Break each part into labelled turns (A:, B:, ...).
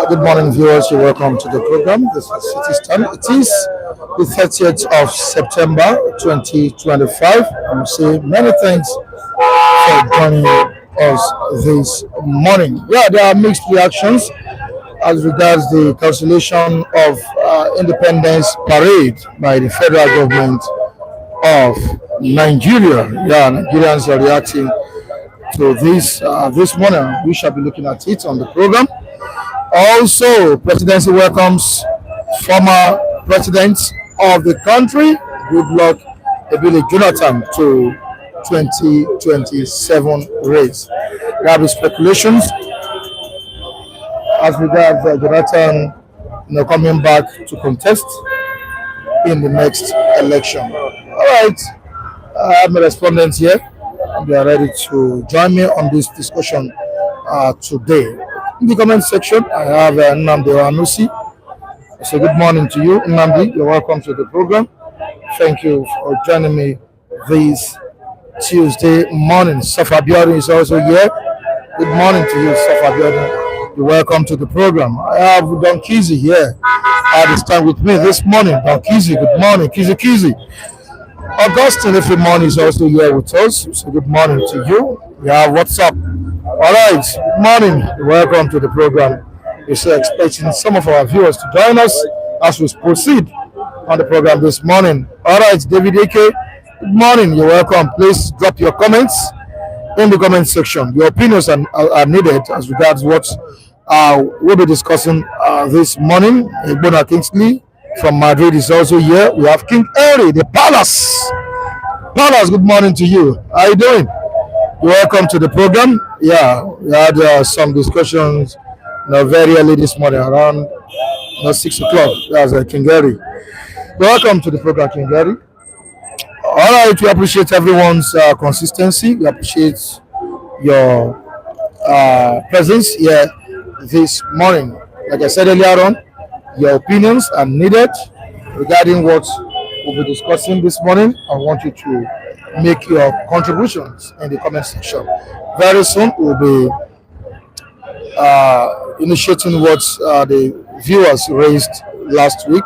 A: Good morning, viewers. You're welcome to the program. This is City Stand. It is the 30th of September 2025. I will say many thanks for joining us this morning. Yeah, there are mixed reactions as regards the cancellation of Independence Parade by the federal government of Nigeria. Yeah, Nigerians are reacting to this morning. We shall be looking at it on the program. Also, presidency welcomes former president of the country, Goodluck Jonathan, to 2027 race. There have been speculations as regards Jonathan coming back to contest in the next election. All right, I have my respondents here. They are ready to join me on this discussion today. In the comment section, I have Nnamdi Ohanusi. So good morning to you, Nnamdi. You're welcome to the program. Thank you for joining me this Tuesday morning. Safa Biodun is also here. Good morning to you, Safa Biodun. You're welcome to the program. I have Don Kizi here at this time with me this morning. Don Kizi, good morning. Kizi. Augustine every morning is also here with us. So good morning to you. We have WhatsApp. All right, good morning. Welcome to the program. We're still expecting some of our viewers to join us as we proceed on the program this morning. All right, David AK, good morning. You're welcome. Please drop your comments in the comment section. Your opinions are needed as regards what we'll be discussing this morning. Igbona Kingsley from Madrid is also here. We have King Henry, the Palace. Palace, good morning to you. How are you doing? You're welcome to the program. Yeah, we had some discussions very early this morning, around 6 o'clock. That's King Gary. Welcome to the program, King Gary. All right, we appreciate everyone's consistency. We appreciate your presence here this morning. Like I said earlier on, your opinions are needed regarding what we'll be discussing this morning. I want you to make your contributions in the comment section. Very soon we'll be initiating what the viewers raised last week.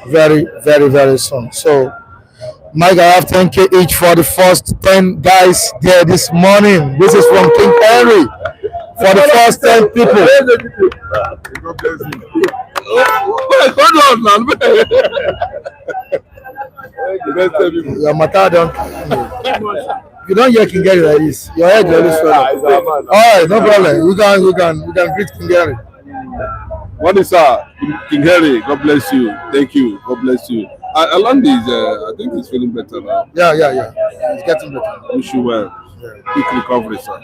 A: Very, very, very soon. So, Mike, I have 10K each for the first 10 guys there this morning. This is from King Henry for the first 10 people. God bless you. Hold on, man. Your matter don't. you don't hear King Gary like this, your head will always swell up. All right, no problem. We can greet King Gary.
B: What is King Gary? God bless you. Thank you. God bless you. Alan is, I think he's feeling better now.
A: Yeah. He's getting better.
B: Wish you well. Quick recovery, sir.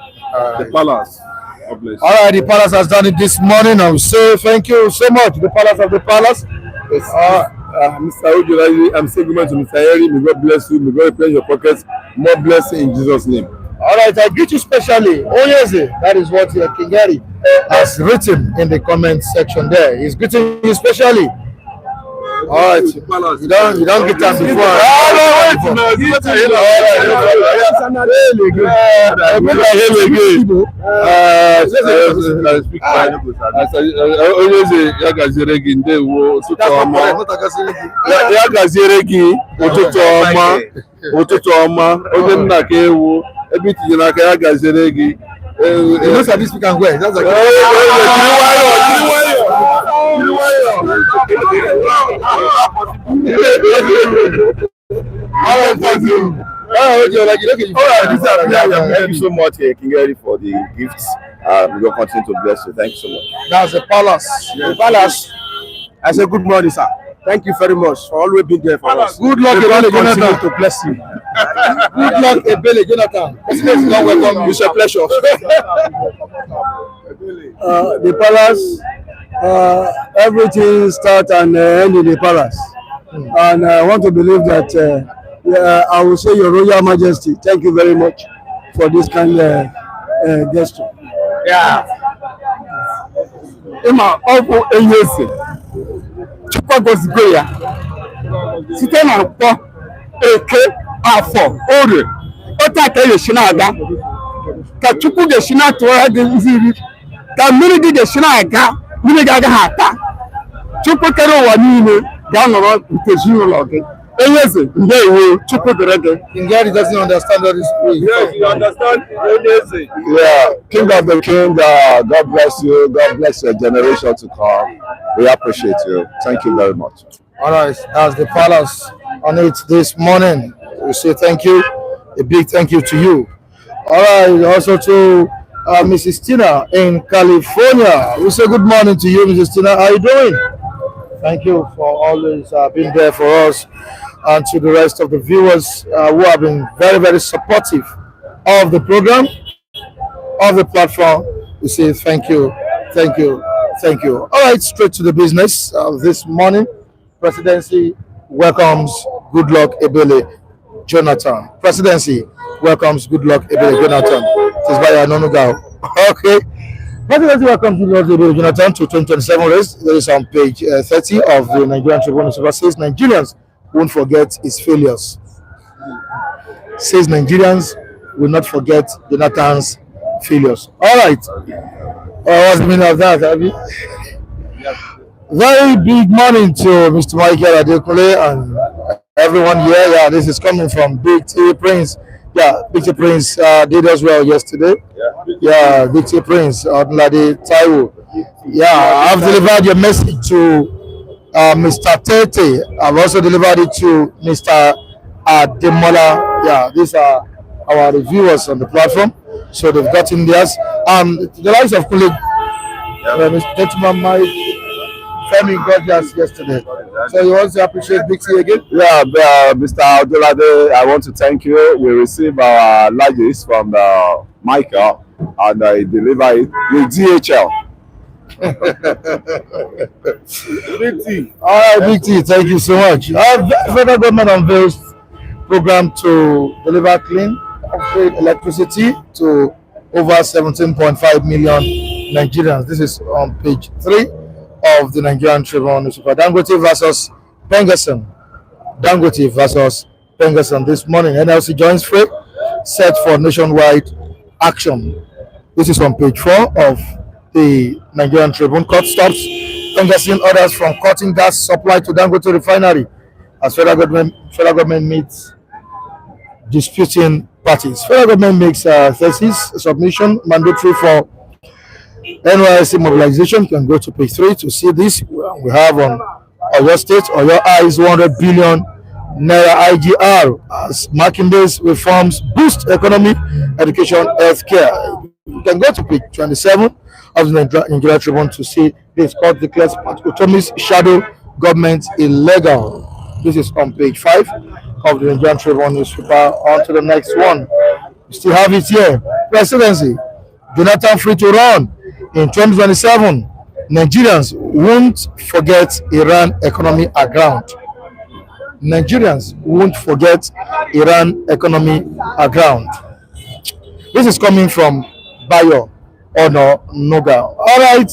B: The Palace. God bless you.
A: All right, the Palace has done it this morning. I will say thank you so much. The Palace of the Palace.
B: Yes. Mr. Ojo, I'm saying good to Mr. Harry. May God bless you. May God replenish your pockets. More blessing in Jesus' name.
A: All right, I greet you specially. Oyeze, that is what King Gary has written in the comment section there. He's greeting you specially. All right, you don't get that before. You know, this we can wear. That's like
B: thank you so much, King Gary, for the gifts. We will continue to bless you. Thank you so much.
A: That's the Palace.
C: The Palace. I say good morning, sir. Thank you very much for always being there for us.
A: Good luck, Ebele Jonathan.
C: To bless you.
A: Good luck, Ebele Jonathan.
C: It's a pleasure. The Palace, everything starts and ends in the Palace. And I want to believe that I will say Your Royal Majesty, thank you very much for this kind of gesture.
B: Yeah. Emma, Opo Enyese. Chukwa gozigo ya. Site na Nkwo, Eke, Afọ, Orie. Ota ka ye shina aga. Ka Chukwu ge shina tụọ gị nziri. Ka mmiri gị ge shina aga, mmiri gị aga ha ata. Chukwu kere ụwa niile ga-anọrọ nke ezinụlọ gị. Enyeze, ndewo, Chukwu dịrị gị.
A: King Gary doesn't understand all this.
B: Yes, you understand.
D: Yeah, King of the King, God bless you. God bless your generation to come. We appreciate you. Thank you very much.
A: All right, as the Palace on it this morning, we say thank you. A big thank you to you. All right, also to Mrs. Tina in California. We say good morning to you, Mrs. Tina. How are you doing? Thank you for always being there for us, and to the rest of the viewers who have been very, very supportive of the program, of the platform. We say thank you. All right, straight to the business. This morning, Presidency welcomes Goodluck Ebele Jonathan. Presidency welcomes Goodluck Ebele Jonathan. It is by Anonuga. Okay. Presidency welcomes Goodluck Ebele Jonathan to 2027 race. There is on page 30 of the Nigerian Tribune. Says Nigerians won't forget his failures. Says Nigerians will not forget Jonathan's failures. All right. What's the meaning of that, Abby? Very big morning to Mr. Michael Adekule and everyone here. Yeah, this is coming from Big T Prince. Yeah, Big T Prince did as well yesterday. Yeah, Big T Prince, Odunlade Taiwo. Yeah, I've delivered your message to Mr. Tete. I've also delivered it to Mr. Ademola. Yeah, these are our reviewers on the platform. So they've gotten theirs. The likes of colleague Mr. Tetman Mike Femi got theirs yesterday. So you want to appreciate Big T again?
D: Yeah, Mr. Odunlade, I want to thank you. We received our largest from Michael, and I deliver it with DHL.
A: Big T. All right, Big T, thank you so much. Federal government unveils program to deliver clean, upgrade electricity to over 17.5 million Nigerians. This is on page 3 of the Nigerian Tribune newspaper. Dangote versus Pengerson. Dangote versus Pengerson this morning. NLC joins freight set for nationwide action. This is on page 4 of the Nigerian Tribune. Court stops Pengerson orders from cutting gas supply to Dangote refinery as federal government meets disputing parties. Federal government makes thesis submission mandatory for NYSC mobilization. You can go to page 3 to see this. We have on Oyo State, Oyo Eyes 100 billion Naira IGR as Makinde's reforms boost economy, education, healthcare. You can go to page 27 of the Nigeria Tribune to see this. Court declares Utomi's shadow government illegal. This is on page 5 of the Nigerian Tribune newspaper. On to the next one. We still have it here. Presidency. Jonathan free to run in 2027. Nigerians won't forget Iran economy aground. Nigerians won't forget Iran economy aground. This is coming from Bayo Ono Noga. All right,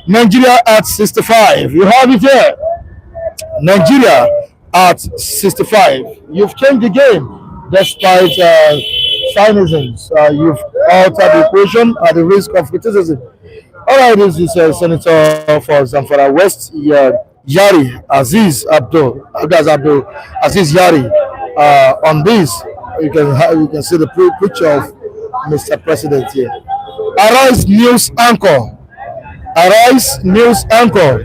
A: Nigeria at 65. You have it here. Nigeria at 65. You've changed the game despite cynicisms. You've altered the equation at the risk of criticism. All right, this is Senator for Zamfara West, Yari Abdul Aziz Yari. On this, you can see the picture of Mr. President here. Arise news anchor. Arise news anchor.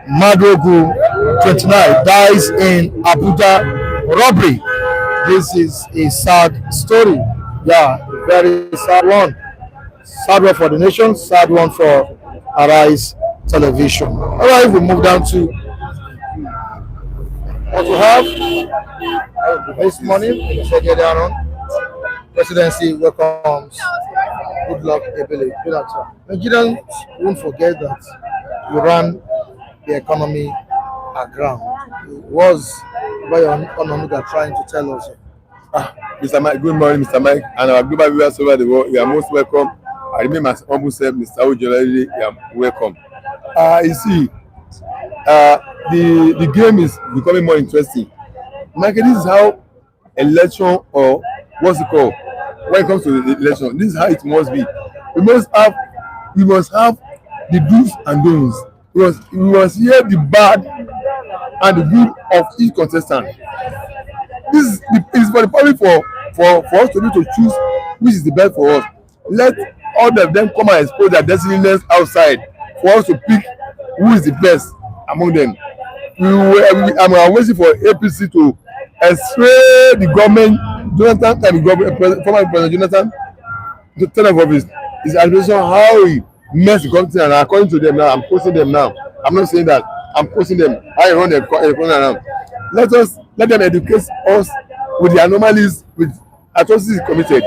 A: Madogu 29 dies in Abuja robbery. This is a sad story. Yeah, very sad one. Sad one for the nation, sad one for Arise Television. All right, we move down to what we have this morning. Presidency welcomes Goodluck Jonathan. Nigerians won't forget that we ran the economy aground. It was by Ononuga trying to tell us.
E: Mr. Mike, good morning, Mr. Mike, and our global viewers over the world. You are most welcome. I remain my humble self, Mr. Ojolari. You are welcome. You see, the game is becoming more interesting. Mike, this is how election, or what's it called, when it comes to the election, this is how it must be. We must have the do's and don'ts. We must hear the bad and the good of each contestant. This is for the public, for us to be to choose which is the best for us. Let all of them come and expose their destinies outside for us to pick who is the best among them. I'm waiting for APC to explain the government, Jonathan and the government, former President Jonathan, to turn off office. His administration, how he messed the country, and according to them now, I'm posting them now. I'm not saying that. I'm posting them. I run the economy around. Let them educate us with the anomalies, with atrocities committed.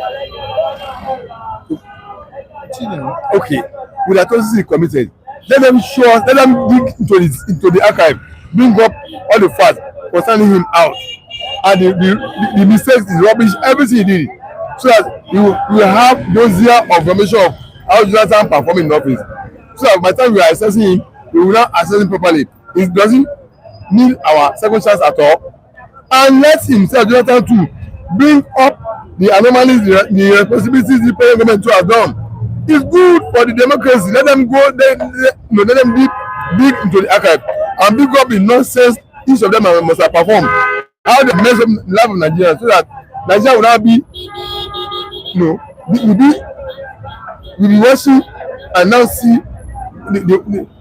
E: Okay, with atrocities committed. Let them show us. Let them dig into the archive, bring up all the facts concerning him out, and the mistakes, the rubbish, everything he did, so that we will have those years of information of how Jonathan performed in office. So that by the time we are assessing him, we will not assess him properly. It doesn't need our second chance at all. And let himself, Jonathan, too, bring up the anomalies, the responsibilities the parent government too has done. It's good for the democracy. Let them go, let them dig into the archive and bring up the nonsense each of them must have performed. How they mess up the life of Nigeria, so that Nigeria will not be, we'll be watching and now see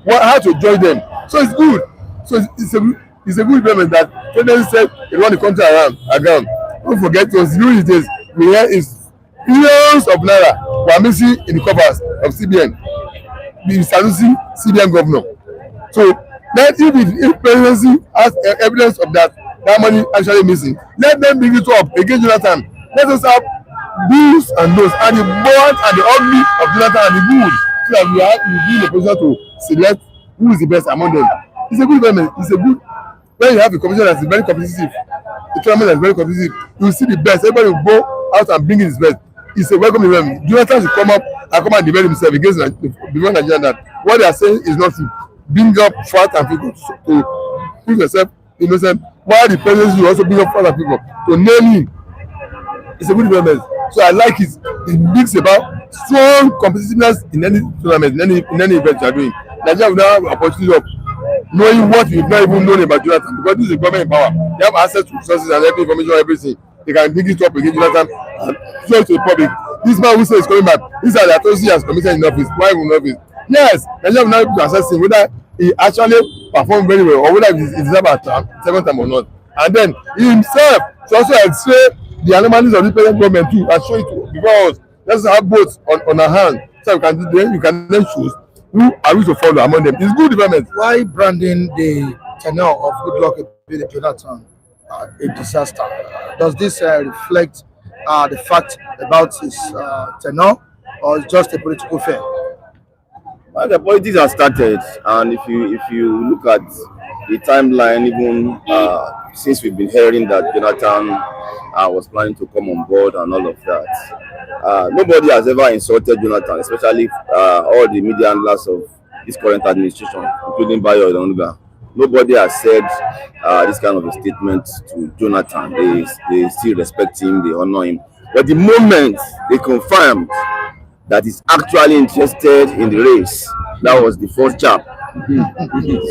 E: how to join them. So it's good. So it's a good government that President said they run the country around. Don't forget, it was during his days, we hear is billions of naira were missing in the coffers of CBN. The Sanusi CBN governor. So then if presidency has evidence of that money actually missing, let them bring it up against Jonathan. Let us have do's and don'ts, and the bad and the ugly of Jonathan and the good, so that we be in a position to select who is the best among them. It's a good government. It's a good, when you have a commission that is very competitive, the tournament that is very competitive, you will see the best. Everybody will go out and bring in his best. It's a welcome event. Jonathan should come up and defend himself against Nigeria, that what they are saying is not to bring up fat and people to prove yourself innocent, while the president should also bring up fat and people to name him. It's a good government. So I like it. It speaks about strong competitiveness in any tournament, in any event you are doing. Nigeria will now have opportunity of knowing what we've not even known about Jonathan, because this is a government in power. They have access to resources and every information, everything. They can dig it up against Jonathan and show it to the public. This man who says he's coming back, these are the atrocities he has committed in office. Why in office? Yes, Nigeria will now be able to assess him whether he actually performed very well or whether he deserves a second time or not. and then he himself should also x-ray the anomalies of the present government too and show it to because let's have both on our hand so you can then choose who are we to follow among them. It's good development.
A: Why branding the tenure of Goodluck Jonathan a disaster? Does this reflect the fact about his tenure, or is just a political fair?
F: Well, the politics has started, and if you look at the timeline, even since we've been hearing that Jonathan was planning to come on board and all of that, nobody has ever insulted Jonathan, especially all the media handlers of this current administration, including Bayo Onanuga. Nobody has said this kind of a statement to Jonathan. They still respect him, they honor him. But the moment they confirmed that he's actually interested in the race, that was the first jab.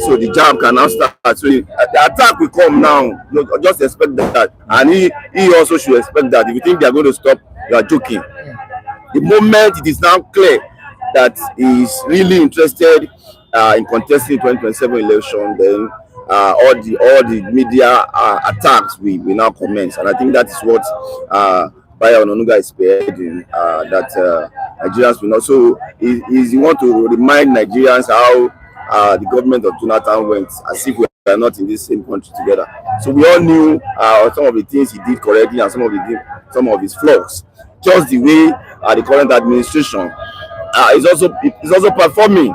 F: So the jab can now start. So the attack will come now. Just expect that. And he also should expect that. If you think they are going to stop, you are joking. The moment it is now clear that he is really interested in contesting 2027 election, then all the media attacks will now commence. And I think that is what Bayo Onanuga is spearheading, that Nigerians will not. So he want to remind Nigerians how the government of Jonathan went, as if we are not in this same country together. So we all knew some of the things he did correctly and some of his flaws. Just the way the current administration is also performing.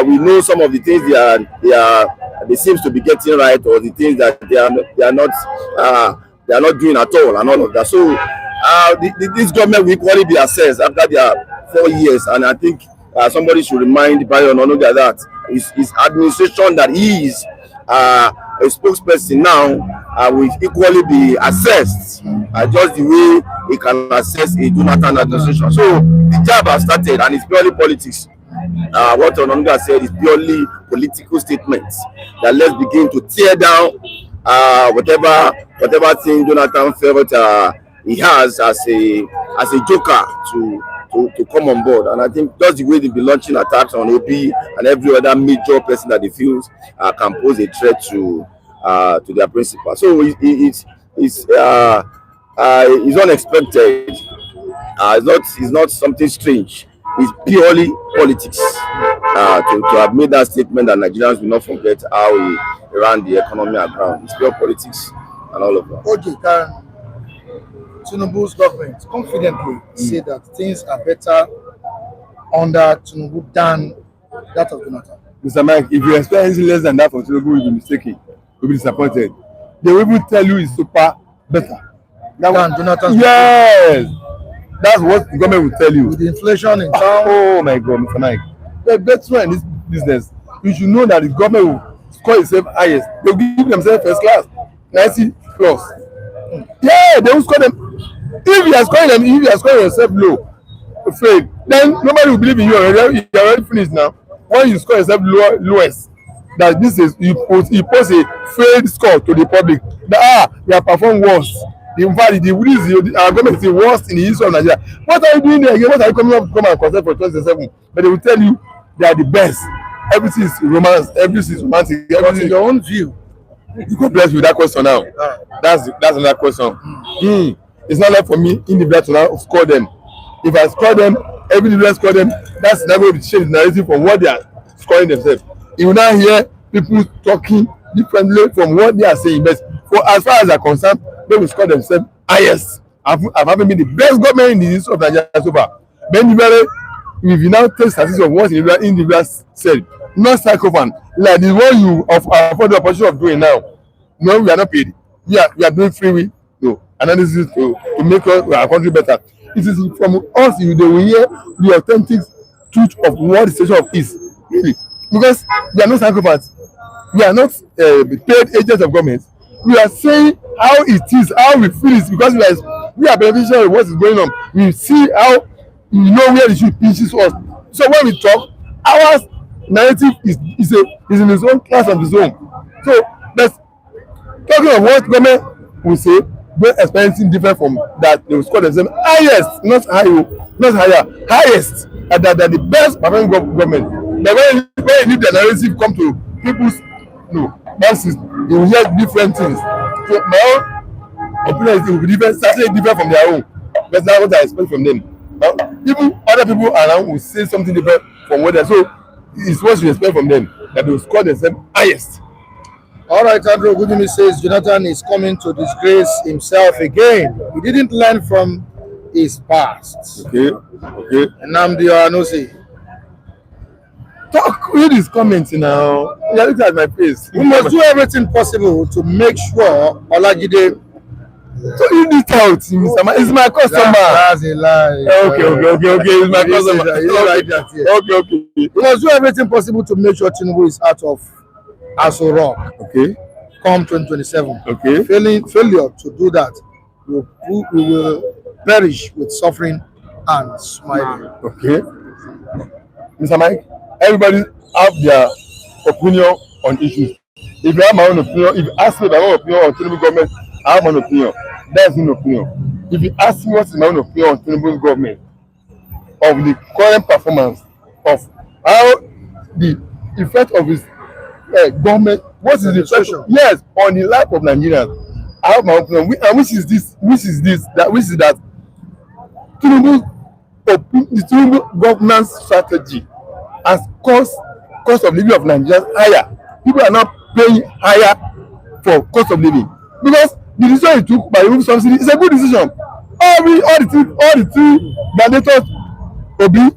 F: We know some of the things they seems to be getting right, or the things that they are not doing at all, and all of that. So this government will equally be assessed after their 4 years, and I think somebody should remind Bayo Onanuga that his administration that he is a spokesperson now will equally be assessed just the way he can assess a Jonathan administration. So the job has started, and it's purely politics. What Onanuga said is purely political statements that let's begin to tear down whatever thing Jonathan felt he has as a joker to come on board. And I think that's the way they've been launching attacks on OP and every other major person that they feel can pose a threat to their principal. So it's unexpected. It's not something strange. It's purely politics. To have made that statement that Nigerians will not forget how we ran the economy aground. It's pure politics and all of that.
A: Okay, can Tinubu's government confidently say that things are better under Tinubu than that of Jonathan?
E: Mr. Mike, if you expect anything less than that from Tinubu, you'll be mistaken. You'll be disappointed. They will even tell you it's super better.
A: Than Jonathan's
E: yes! That's what the government will tell you.
A: With the inflation in town.
E: Oh my God, Mr. Mike. The better in this business, you should know that the government will score itself highest. They'll give themselves first class, 90 plus. Yeah, they will score them. If you are scoring yourself low, afraid, then nobody will believe in you already. You are already finished now. When you score yourself lowest, that this is you post a failed score to the public. That you have performed worse. In fact, our government is the worst in the history of Nigeria. What are you doing there again? What are you coming up to come and contest for 2027? But they will tell you they are the best. Everything is romance. Everything is romantic.
A: But in your own view,
E: you go bless with that question now. That's another question. It's not like for me individual to now score them. If I score them, every individual score them. That's not going to change the narrative from what they are scoring themselves. You will now hear people talking differently from what they are saying. But for as far as they are concerned, they will score themselves highest. I've been the best government in the history of Nigeria so far. But if you now take statistics of what individuals said, not psychophone, like the one you afford the opportunity of doing now. No, we are not paid. We are doing free analysis to make our country better. It is from us they will hear the authentic truth of what the situation of is. Really. Because we are not psychopaths. We are not paid agents of government. We are saying how it is, how we feel it, because we are beneficial of what is going on. We see how we know where the shoe pinches us. So when we talk, our narrative is in its own class of its own. So that's talking of what government will say, we're experiencing different from that. They will score themselves highest, not higher, highest, and that they're the best performing government. But when the narrative come to people's masses, they will hear different things. So my own opinion is it will be different, certainly different from their own. That's not what I expect from them. Even other people around will say something different from what they so it's what you expect from them that they will score themselves highest.
A: All right, Andrew Gudimi says Jonathan is coming to disgrace himself again. He didn't learn from his past.
E: Okay, okay.
A: Nnamdi Oanosi.
E: Read his comments now. You are looking at my face.
A: We must do everything possible to make sure Olajide.
E: So you need out, Mr. Man. It's my customer.
A: That's a lie.
E: Okay. It's my customer. Okay.
A: We must do everything possible to make sure Tinubu is out of Aso Rock.
E: Okay.
A: Come 2027.
E: Okay.
A: Failure to do that, we will perish with suffering and smiling.
E: Okay. Mr. Mike, everybody have their opinion on issues. If you have my own opinion, if you ask me my own opinion on Tinubu government, I have my own opinion. That's my opinion. If you ask me what is my own opinion on Tinubu's government, of the current performance, of how the effect of his government, what is the effect? Yes, on the life of Nigerians, I have my own opinion. And which is that the Tinubu governance strategy has cost of living of Nigerians higher. People are now paying higher for cost of living because the decision he took by removing subsidy is a good decision. All the three mandators, Obi,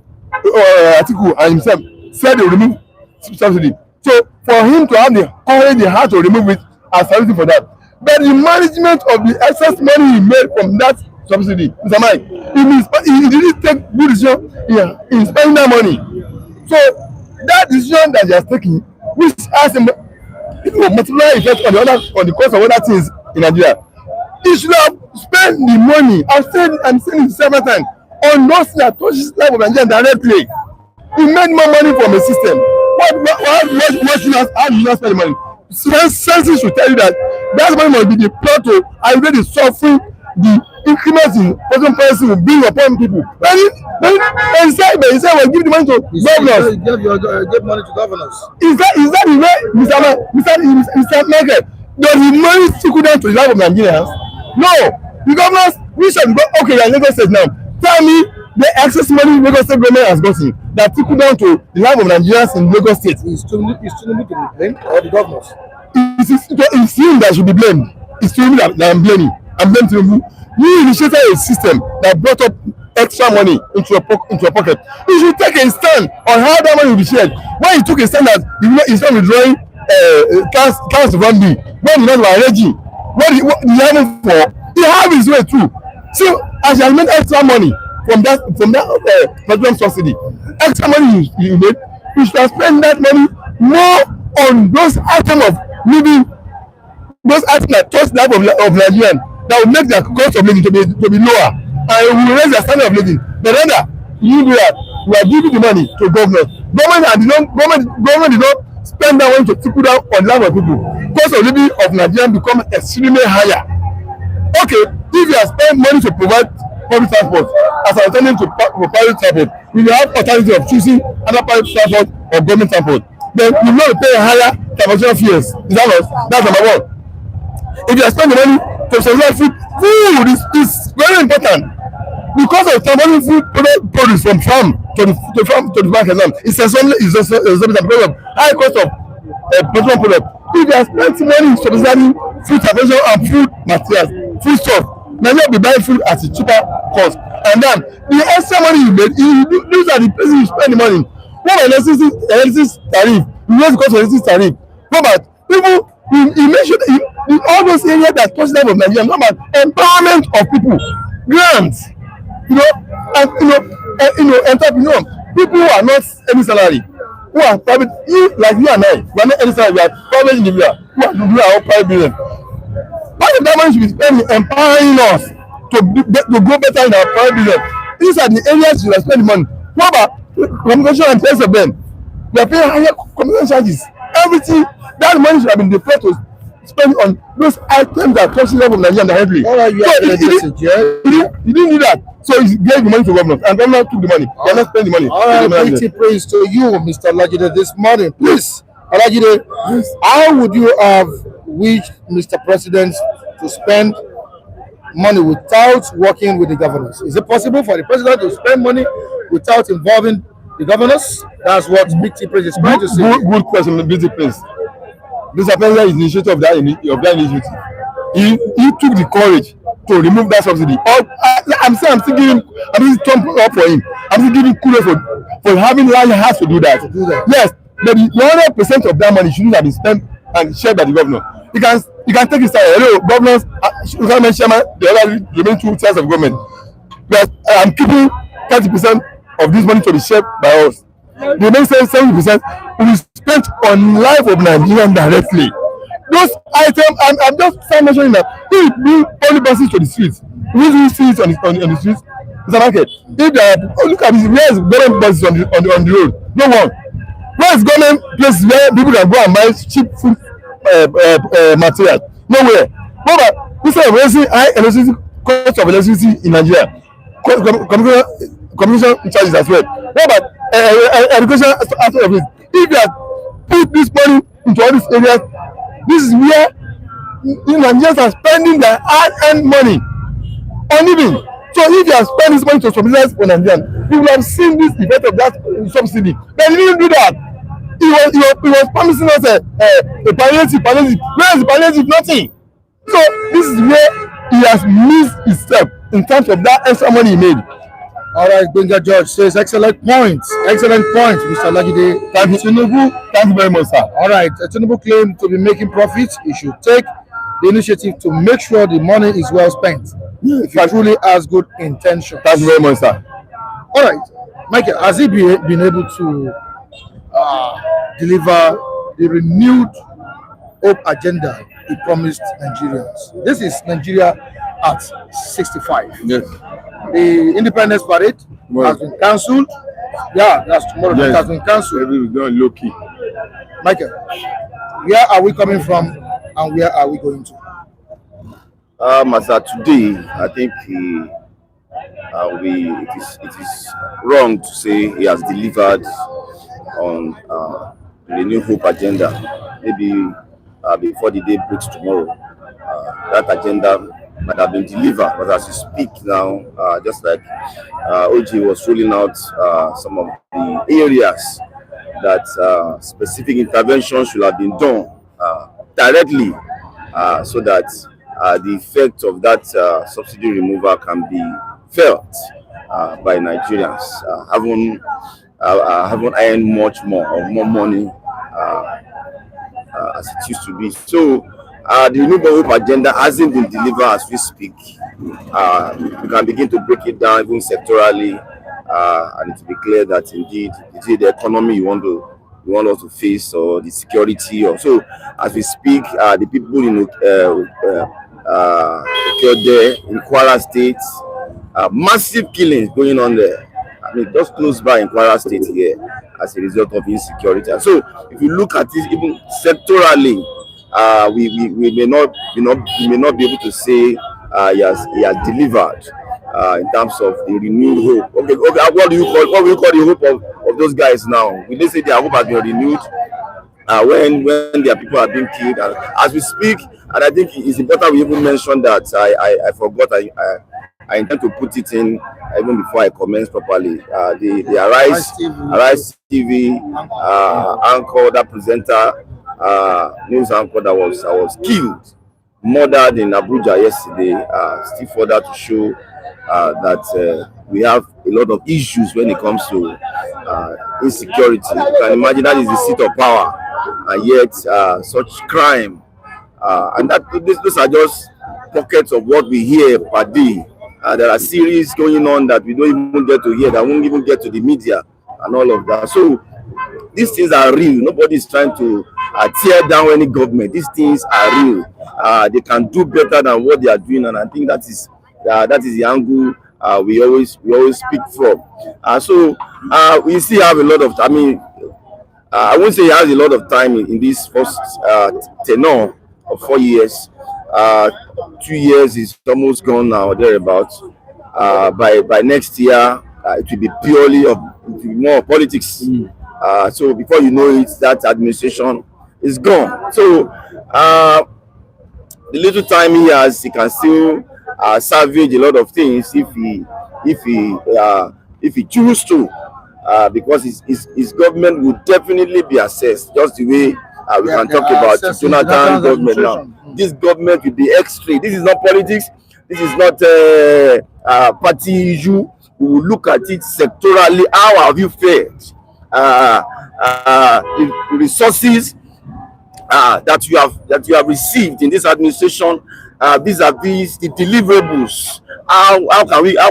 E: Atiku, and himself said they will remove subsidy. So for him to have the courage, the heart to remove it, as something for that. But the management of the excess money he made from that subsidy, Mr. Mike, he didn't take good decision in spending that money. So that decision that he has taken, which has a multiplier effect on the cost of other things in Nigeria, he should have spent the money. I'm saying it several times on those that touches life of Nigeria directly. He made more money from a system. How do you not spend the money? Senses should tell you that money must be deployed to alleviate the suffering, the increments in present policy will bring upon people. He said we'll give the money to governors.
A: Give money to governors.
E: Is that the way, Mr. Michael? Does the money trickle down to the life of Nigerians? No. The governors, we should go, okay, we are Lagos State now. Tell me the excess money Lagos State government has gotten that trickle down to the life of Nigerians in Lagos State.
A: Is Tinubu to be blamed or the governors?
E: It's him that should be blamed. It's Tinubu that I'm blaming. I'm blaming Tinubu. You initiated a system that brought up extra money into your pocket. You should take a stand on how that money will be shared. When you took a stand that he's not withdrawing cash from me, when you not arranging, what you having for, he have his way too. So as you have made extra money from that program subsidy, extra money you made, you should have spent that money more on those items of living, those items that touch the life of Nigerian, that will make their cost of living to be lower, and it will raise their standard of living. But rather, you do that, you are giving the money to government. Government did not spend that money to trickle down on the life of people. Cost of living of Nigerian become extremely higher. Okay, if you have spent money to provide public transport as an alternative to private transport, we will have alternative of choosing other private transport or government transport. Then you will not pay higher transportation fees. Is that not? That's number one. If you have spent the money to subsidize food is very important. Because of transporting food produce from farm to the market now, it's because of high cost of petroleum product. If you have spent money subsidizing food transportation and food materials, food stuff, now you will be buying food at a cheaper cost. And then the extra money you made, these are the places you spend the money. What about electricity tariff? You raise the cost of electricity tariff. What about people? You make sure that in all those areas that touch the life of Nigeria, what about empowerment of people, grants, entrepreneurs, people who are not any salary, who are private, like you and I, we are not any salary, we are private individuals who are doing our own private business. Part of that money should be spent empowering us to go better in our private business. These are the areas you are spending money. What about communication and test of them? We are paying higher communication charges. Everything, that money should have been deployed to spend on those items that touch the level of Nigeria directly.
A: All right,
E: He didn't do that. So he gave the money to government, and government took the money. They not spend the money.
A: All right, plenty praise to you, Mr. Olajide, this morning. Please, Olajide, how would you have wished Mr. President to spend money without working with the governors? Is it possible for the president to spend money without involving the governors? That's what Big T Prince is trying to say.
E: Good question, Big T Prince. Mr. President is initiator of that initiative. He took the courage to remove that subsidy. I'm still giving, I'm still thumbs up for him. I'm still giving kudos for having large hearts to do that. Yes, but the 100% of that money shouldn't have been spent and shared by the governor. You can take his side. Hello, governors, chairman, the other remaining 2 tiers of government. But I'm keeping 30% of this money to be shared by us. The remaining 70% will be spent on life of Nigerians directly. Those items, I'm just mentioning that if you bring only buses to the streets, we will see it on the streets. It's a market. If there are, look at this, where is government buses on the road? No one. Where is government places where people can go and buy cheap food material? Nowhere. But instead of raising high electricity cost of electricity in Nigeria, commission charges as well. What about education aspect of it? If you have put this money into all these areas, this is where Nigerians are spending their hard-earned money on living. So if you are spending this money to subsidize for Nigerians, you will have seen this effect of that subsidy. But he didn't do that. He was promising us a palliative. Where is the palliative? Nothing. So this is where he has missed his step in terms of that extra money he made.
A: All right, Benga George says excellent point, Mr. Lagide.
E: Thank you, Tinubu. Thank you very much, sir.
A: All right, Tinubu claimed to be making profits. He should take the initiative to make sure the money is well spent. If he truly has good intentions.
E: Thank you very much, sir.
A: All right, Michael, has he been able to deliver the renewed hope agenda he promised Nigerians? This is Nigeria at 65.
E: Yes.
A: The Independence Parade has been cancelled. Yeah, that's tomorrow. Yes. It has been cancelled.
E: Everything is done low key.
A: Michael, where are we coming from and where are we going to?
F: As of today, I think it is wrong to say he has delivered on the New Hope agenda. Maybe before the day breaks tomorrow, that agenda might have been delivered. But as you speak now, just like OJ was rolling out some of the areas that specific interventions should have been done directly, so that the effect of that subsidy removal can be felt by Nigerians. Haven't earned much more or more money as it used to be. So the renewable hope agenda hasn't been delivered as we speak. We can begin to break it down even sectorally, and to be clear that indeed it is the economy you want us to face, or the security, or so. As we speak, the people in there in Kwara State, massive killings going on there. I mean, just close by in Kwara State here as a result of insecurity. And so, if you look at it even sectorally, we may not be able to say he has delivered in terms of the renewed hope. Okay, what do you call the hope of those guys now? Will they say their hope has been renewed when their people are being killed? And as we speak, and I think it's important we even mention that I forgot. I intend to put it in even before I commence properly. The Arise TV anchor, that presenter, news anchor that was killed, murdered in Abuja yesterday, still further to show that we have a lot of issues when it comes to insecurity. You can imagine that is the seat of power, and yet such crime, and that those are just pockets of what we hear per day. There are series going on that we don't even get to hear, that won't even get to the media and all of that. So these things are real. Nobody is trying to tear down any government. These things are real. They can do better than what they are doing, and I think that is the angle we always speak from. So we still have a lot of. I mean, I won't say he has a lot of time in this first tenure of 4 years. 2 years is almost gone now, thereabouts. By next year, it will be purely more politics. So before you know it, that administration is gone. So the little time he has, he can still salvage a lot of things if he chooses to, because his government will definitely be assessed, just the way we can talk about Jonathan government now. This government will be extreme. This is not politics. This is not party issue. We will look at it sectorally. How have you fared? The resources that you have received in this administration, vis-a-vis the deliverables. How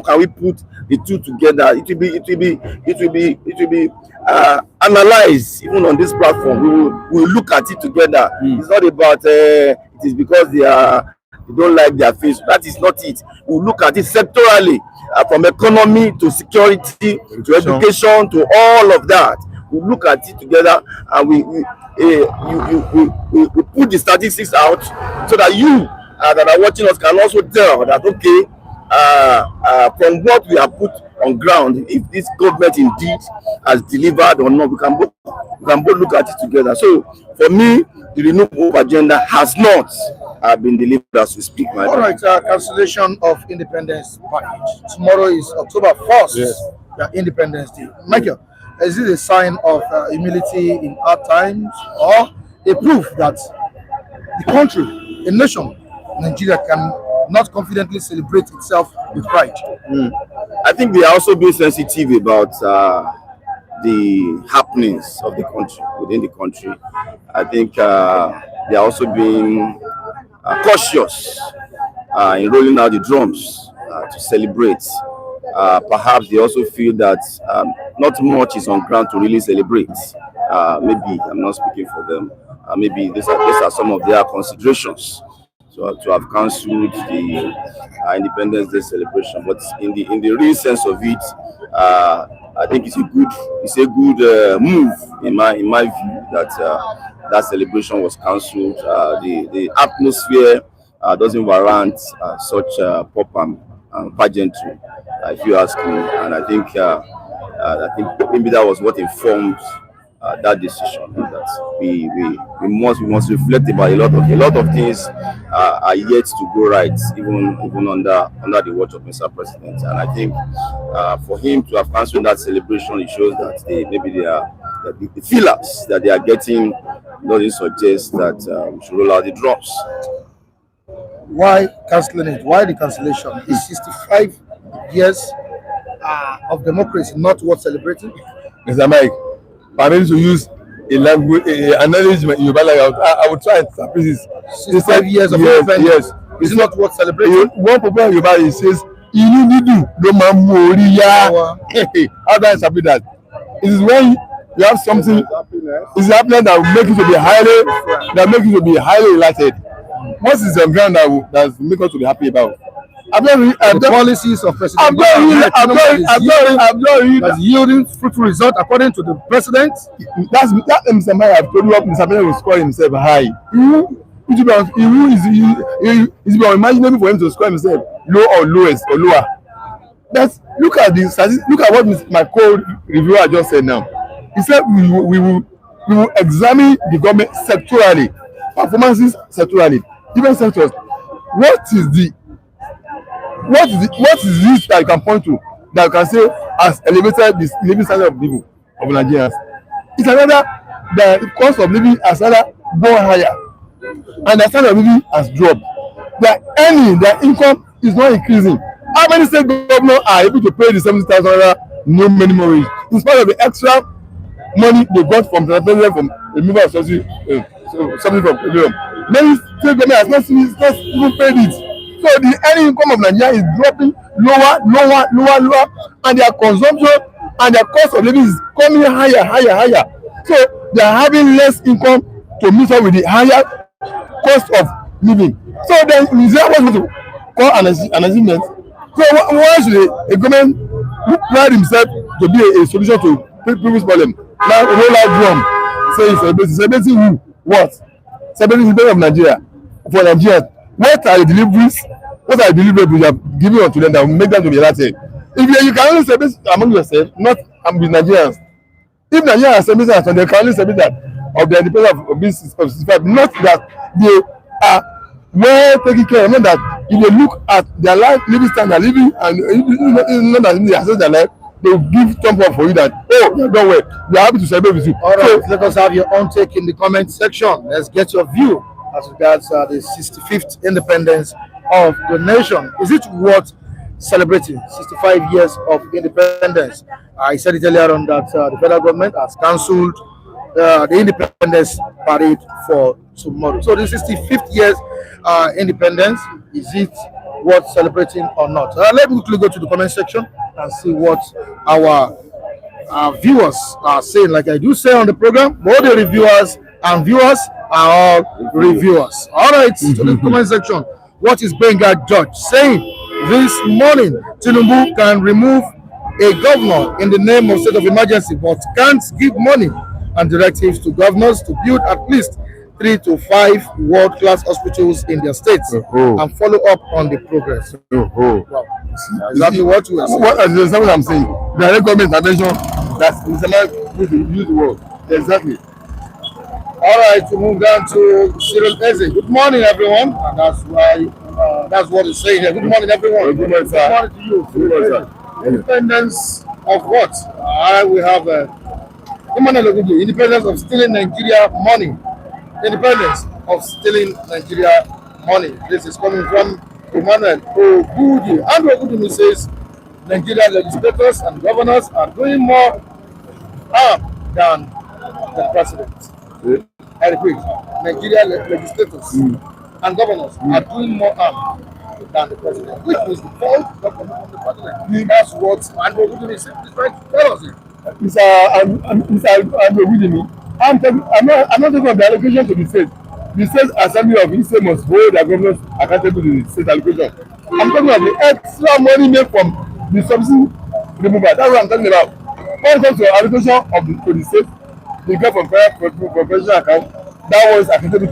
F: can we put the two together? It will be analyzed even on this platform. We will look at it together. It's not about it is because they don't like their face. That is not it. We will look at it sectorally, from economy to security to education to all of that. We look at it together, and we put the statistics out so that you that are watching us can also tell that, okay, from what we have put on ground, if this government indeed has delivered or not, we can both look at it together. So for me, the renewed hope agenda has not been delivered as we speak.
A: All right, cancellation of independence package. Tomorrow is October 1st, yes. Independence Day. Michael, is it a sign of humility in hard times, or a proof that the country, a nation, Nigeria, can not confidently celebrate itself with pride?
F: I think they are also being sensitive about the happenings of the country, within the country. I think they are also being cautious in rolling out the drums to celebrate. Perhaps they also feel that not much is on ground to really celebrate. Maybe I'm not speaking for them. Maybe these are some of their considerations. So to have cancelled the Independence Day celebration, but in the real sense of it, I think it's a good move in my view that that celebration was cancelled. The atmosphere doesn't warrant such pop and pageantry, if you ask me. And I think maybe that was what informed that decision, that we must reflect about a lot of things are yet to go right, even under the watch of Mr. President. And I think for him to have cancelled that celebration, it shows that the feelers that they are getting doesn't suggest that we should roll out the drops.
A: Why cancelling it? Why the cancellation? Is 65 years of democracy not worth celebrating?
E: Mr. Mike, permit me to use a language, an analogy you like. I would try and interpret this.
A: 65 years of independence. Is it not worth celebrating?
E: One popular Yoruba says, "Inú dídùn ló máa ń mú orí yá." How do I interpret that? It is when you have something, it's happening that will make you to be highly elated. What is the ground that will make us to be happy about?
A: The policies of President Goodluck that's yielding fruitful result according to the president.
E: That Mr. Maya have told you what Mr. President will score himself high. Is it imaginable for him to score himself low or lowest or lower? Look at this. Look at what my co-reviewer just said now. He said we will examine the government sectorally, performances sectorally, different sectors. What is this that you can point to that you can say has elevated the living standard of people of Nigerians? It's another, the cost of living has another gone higher, and the standard of living has dropped. Their income is not increasing. How many state governors are able to pay the 70,000 new minimum wage in spite of the extra money they got from the president from removal of subsidy from petroleum? Many state governments has not even paid it. So the earning income of Nigeria is dropping lower, and their consumption and their cost of living is coming higher. So they are having less income to meet up with the higher cost of living. So then is that what we call an achievement? So why should a government who pride himself to be a solution to previous problem now roll out drum saying celebrating who? What? Celebrating the birth of Nigeria for Nigeria. What are the deliveries? What are the deliverables you have given unto them that will make them to be elated? If you can only celebrate among yourself, not with Nigerians. If Nigerians celebrate, they can only celebrate that of the independence of this 65, not that they are well taken care of. Not that if they look at their life, living standard, living, and not that they assess their life, they will give thumb up for you that, oh, you're done well. We are happy to celebrate with you.
A: All right, let us have your own take in the comment section. Let's get your view as regards the 65th independence of the nation. Is it worth celebrating 65 years of independence? I said it earlier on that the federal government has cancelled the independence parade for tomorrow. So the 65th years independence, is it worth celebrating or not? Let me quickly go to the comment section and see what our viewers are saying. Like I do say on the program, both the reviewers and viewers are all reviewers. All right, to the comment section. What is Benga Judge saying? This morning, Tinubu can remove a governor in the name of state of emergency, but can't give money and directives to governors to build at least 3 to 5 world-class hospitals in their states and follow up on the progress. Wow. Exactly what we are saying.
E: That's what I'm saying. The government intervention, that's Mr. Man use the word. Exactly.
A: All right, to move down to Cyril Eze. Good morning, everyone. And that's why that's what it's saying here. Good morning, everyone.
E: Good morning, sir.
A: Good morning to you.
E: Good morning, sir.
A: Independence of what? We have independence of stealing Nigeria money. Independence of stealing Nigeria money. This is coming from Emmanuel Ogudi. Andrew Ogudi says Nigeria legislators and governors are doing more harm than the president. I repeat, Nigeria legislators and governors are doing more harm than the president, which was the fault document of the president. That's what Andrew Ogudi is trying to tell us here.
E: Mr. Andrew Ogudi, I'm not talking about the allocation to the state. The state assembly of East must hold their governors accountable to the state allocation. I'm talking about the extra money made from the subsidy removal. That's what I'm talking about. When it comes to allocation of to the state, they get from professional account. That one is accountable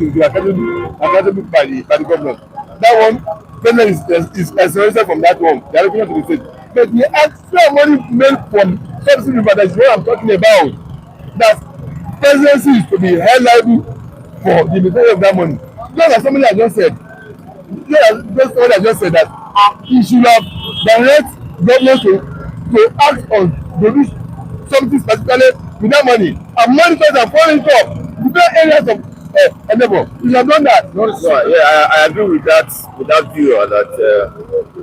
E: by the government. That one, president is exonerated from that one. The allocation to the state. But the extra money made from subsidy removal, that's what I'm talking about. That presidency is to be held liable for the majority of that money. Just as somebody has just said, that he should have direct government to act on produce something specifically with that money and monitor and monitor different areas of endeavor. He should have done that.
F: I agree with that view that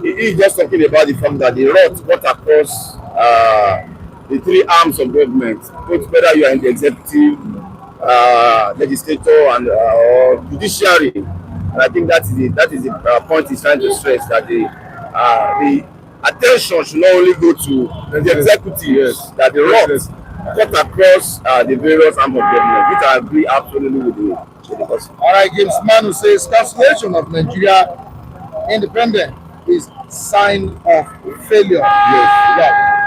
F: he is just talking about the fact that the rot got across the three arms of government, both whether you are in the executive, legislature, and or judiciary. And I think that is the point he's trying to stress, that the attention should not only go to the executive, that the rot cut across the various arms of government, which I agree absolutely with the person.
A: All right, James Manu says cancellation of Nigeria independence is sign of failure.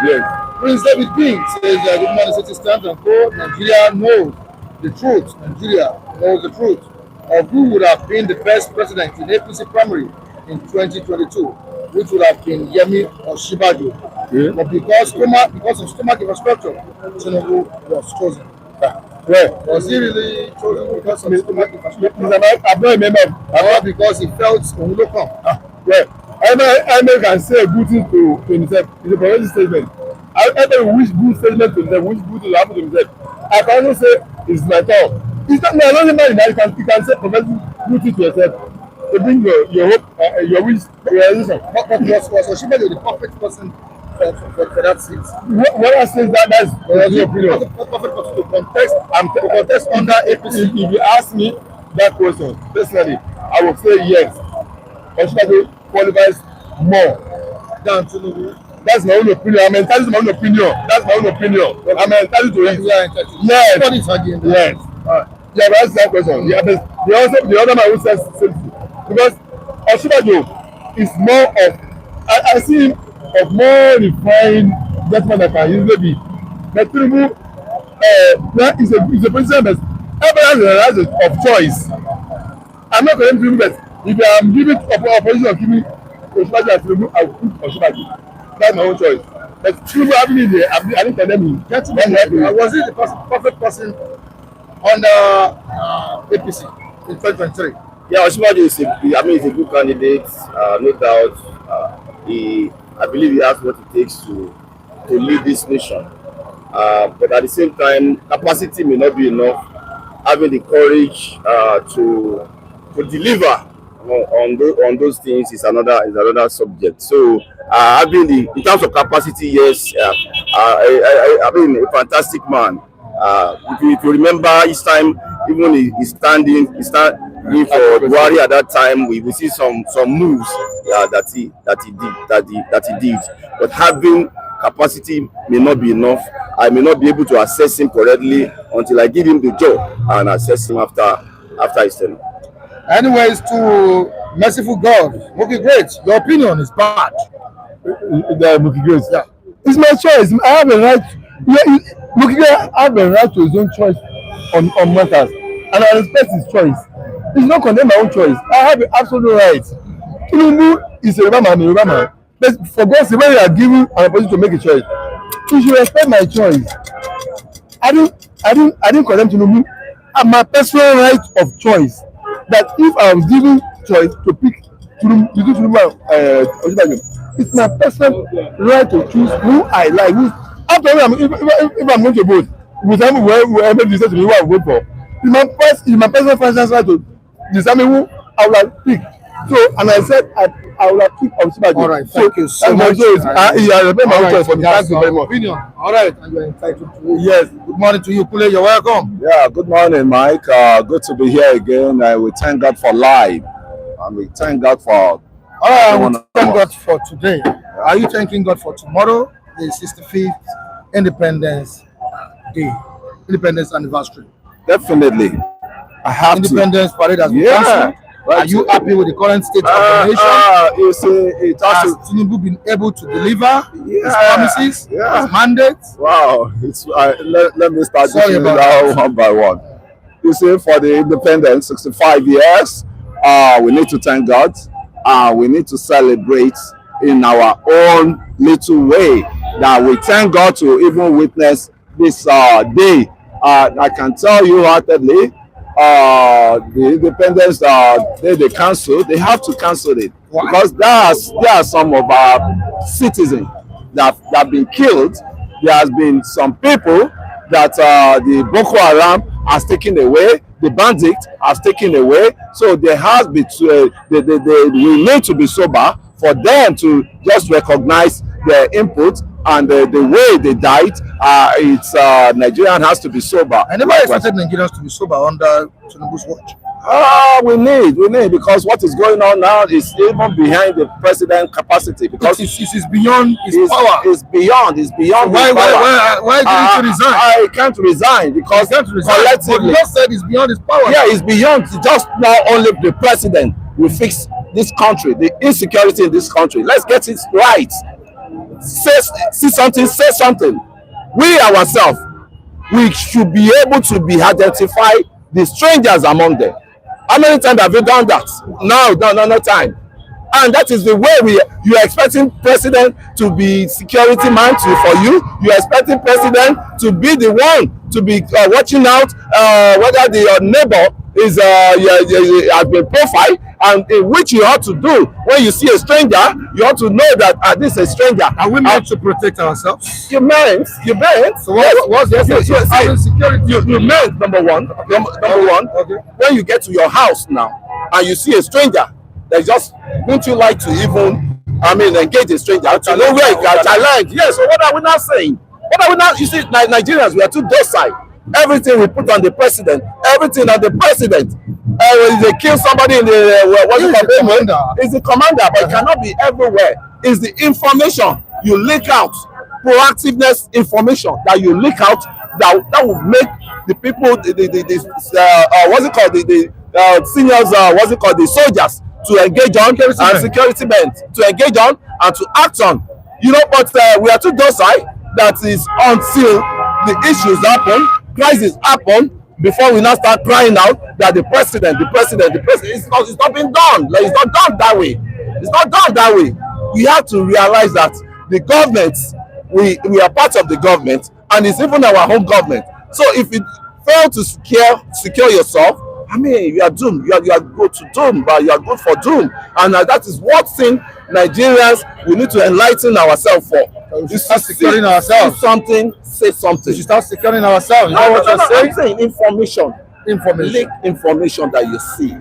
E: Yes.
A: Prince David King says, good morning, City Stand and Co. Nigeria knows the truth. Nigeria knows the truth of who would have been the best president in APC primary in 2022, which would have been Yemi Osinbajo. Yeah. But because of stomach infrastructure, Tinubu was chosen. Was he really chosen because of stomach infrastructure?
E: I'm not a member.
A: Or because he felt unwelcome?
E: I can say a good thing to himself. It's a political statement. I wish good statement to himself, wish good to happen to himself. I can also say it's my turn. It's not my only man that you can say professional good thing to yourself to bring your hope, your wish, realization.
A: But was Osinbajo the perfect person for that seat?
E: Whoever says that's your opinion.
A: The perfect person to contest under APC.
E: If you ask me that question personally, I would say yes. Osinbajo qualifies more
A: than Tinubu.
E: That's my own opinion. I'm entitled to my own opinion. That's my own opinion. I'm entitled to it. Yes.
A: Everybody's arguing that.
E: Yes. Yeah, but that's that question. Yeah, the other man who says something. Because Osinbajo is more of, I see him of more refined gentleman that can easily be. But Tinubu is a president that everybody has of choice. I'm not going to but if I'm giving opposition of giving Osinbajo and Tinubu, I will put Osinbajo. That's my own choice. But Tinubu having it there, I didn't tell them.
A: Was he the perfect person under APC in 2023?
F: Yeah, Osinbajo is he's a good candidate, no doubt. I believe he has what it takes to lead this nation. But at the same time, capacity may not be enough. Having the courage to deliver on those things is another subject. So having the in terms of capacity, yes, I mean a fantastic man. If you remember each time, even he standing for Buhari at that time, we see some moves that he did. But having capacity may not be enough. I may not be able to assess him correctly until I give him the job and assess him after his tenure.
A: Anyways, to merciful God, okay, great. Your opinion is bad.
E: Mukigwe, yeah. It's my choice. I have a right. Mukigwe have a right to his own choice on matters, and I respect his choice. He's not condemn my own choice. I have the absolute right. Tinubu is a Yoruba man, but for God's sake, when you are given an opportunity to make a choice, you should respect my choice. I didn't condemn Tinubu. And my personal right of choice that if I was given choice to pick Tinubu, it's my personal right to choose who I like. After all, if I'm going to vote, whoever decides to me who I vote for, it's my personal right to decide who I will pick. So, and I said I will pick Osinbajo.
A: All right, thank you so much.
E: Thank you very much.
A: Opinion. All right, and you're entitled to it.
E: Yes.
A: Good morning to you, Kule. You're welcome.
D: Yeah, good morning, Mike. Good to be here again. We thank God for life, and we thank God for.
A: All right, I will thank God for today. Are you thanking God for tomorrow, the 65th Independence Day, Independence Anniversary?
D: Definitely, I have
A: Independence Parade has been cancelled.
D: Right.
A: Are you happy with the current state of the nation?
D: You see, it
A: Has
D: has
A: Tinubu been able to deliver his
D: Yeah,
A: promises,
D: yeah.
A: his mandates?
D: Wow, let me start
A: Sorry
D: this
A: about
D: out
A: that.
D: one by one. You see, for the independence, 65 years, we need to thank God. We need to celebrate in our own little way. That we thank God to even witness this day. I can tell you heartedly, the independence they cancel, they have to cancel it.
A: Why?
D: Because there are some of our citizens that have been killed. There has been some people that the Boko Haram has taken away, the bandits has taken away. So there has been we need to be sober for them to just recognize their input and the way they died. It's Nigerian has to be sober.
A: I never expected Nigerians to be sober under Tinubu's watch.
D: We need because what is going on now is even behind the president capacity because
A: It is beyond his power.
D: It's beyond
A: So
D: his power.
A: why didn't you resign?
D: I can't resign because
A: But
D: collectively,
A: you just said it's beyond his power.
D: yeah, it's beyond just now. Only the president will fix this country, the insecurity in this country. Let's get it right. Say something. We ourselves, we should be able to be identify the strangers among them. How many times have you done that? No time. And that is the way you are expecting president to be security man for you. You are expecting president to be the one to be watching out whether your neighbor is has been profiled, and which you ought to do when you see a stranger. You ought to know that this is a stranger.
A: Are we meant to protect ourselves?
D: You meant.
A: So what's the essence of having security?
D: You meant number one.
A: Okay.
D: When you get to your house now and you see a stranger, they just wouldn't you like to even engage a stranger to know where you can challenge? Yes. So what are we not saying? What are we not? You see, Nigerians, we are too docile. Everything we put on the president. Everything on the president. When they kill somebody in the it's the commander, but it cannot be everywhere. It's the information you leak out, proactiveness information that you leak out that will make the people what's it called the seniors the soldiers to engage on and security men to engage on and to act on. But we are too docile. That is until the issues happen, crisis happen, before we now start crying out that the president it's not being done. Like, it's not done that way. It's not done that way. We have to realize that the government, we are part of the government, and it's even our home government. So if you fail to secure yourself, I mean, you are doomed. You are good to doom, but you are good for doom. And that is what thing Nigerians we need to enlighten ourselves for.
A: We should start securing ourselves.
D: See something, say something.
A: We should start securing ourselves. You know what you're saying?
D: I'm saying information. Leak information that you see.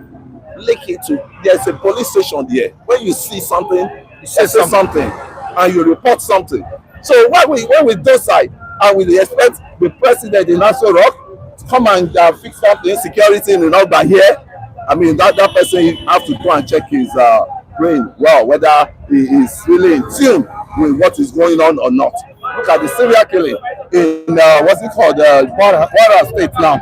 D: Leak it to. There's a police station there. When you see something, you say something, and you report something. So when we decide and we expect the president in Aso Rock to come and fix up the insecurity in the number here, I mean that person have to go and check his brain well, whether he is really in tune with what is going on or not. Look at the serial killing in what's it called, Kwara State now.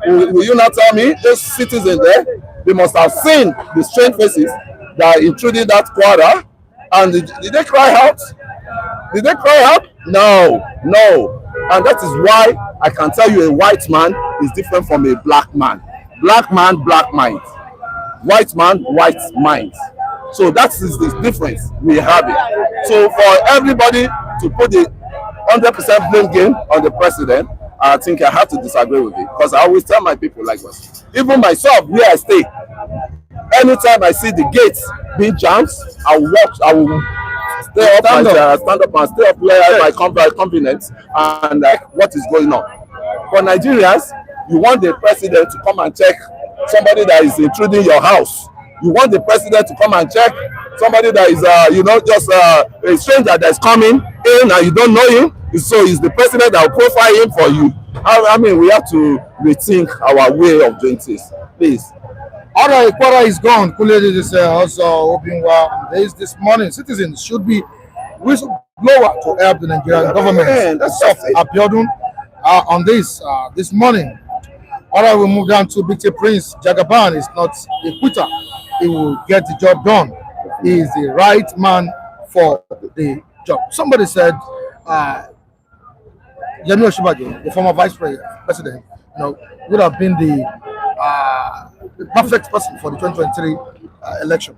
D: Will you not tell me those citizens there, they must have seen the strange faces that intruded that Kwara, and did they cry out? Did they cry out? No. And that is why I can tell you a white man is different from a black man. Black man, black mind. White man, white mind. So that is the difference we have it. So for everybody to put the 100% blame game on the president, I think I have to disagree with it, because I always tell my people like this. Even myself, where I stay, anytime I see the gates being jammed, I will stand up and stay up my confidence and what is going on. For Nigerians, you want the president to come and check somebody that is intruding your house. You want the president to come and check somebody that is, just a stranger that's coming in and you don't know him. So it's the president that will profile him for you. I mean, we have to rethink our way of doing things, please.
A: All right, Kwara is gone. Kuledi is also hoping this morning citizens should be whistleblower to help the Nigerian government.
D: That's
A: Abiodun on this morning. All right, we move down to Big Prince. Jagaban is not a quitter. He will get the job done. He is the right man for the job. Somebody said, Yemi Osinbajo, the former vice president, would have been the perfect person for the 2023 election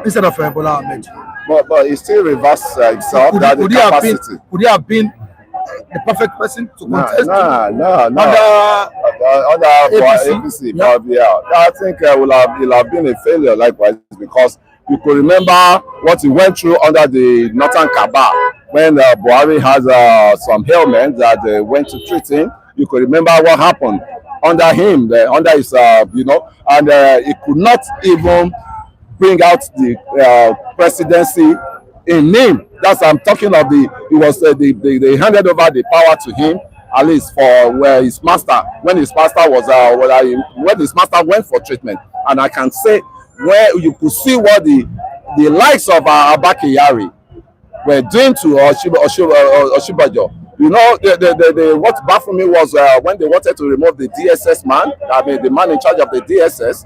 A: instead of Bola Ahmed.
D: But he still reversed himself. Could
A: he have been the perfect person to contest?
D: No. Under APC. Yeah. I think he'll have been a failure likewise, because you could remember what he went through under the Northern Cabal when Buhari has some ailments that went to treat him. You could remember what happened under him, under his, and he could not even bring out the presidency in him. That's I'm talking of they handed over the power to him, at least for when his master went for treatment. And I can say where you could see what the likes of Abba Kyari were doing to Osinbajo. What baffled me was when they wanted to remove the DSS man, I mean the man in charge of the DSS,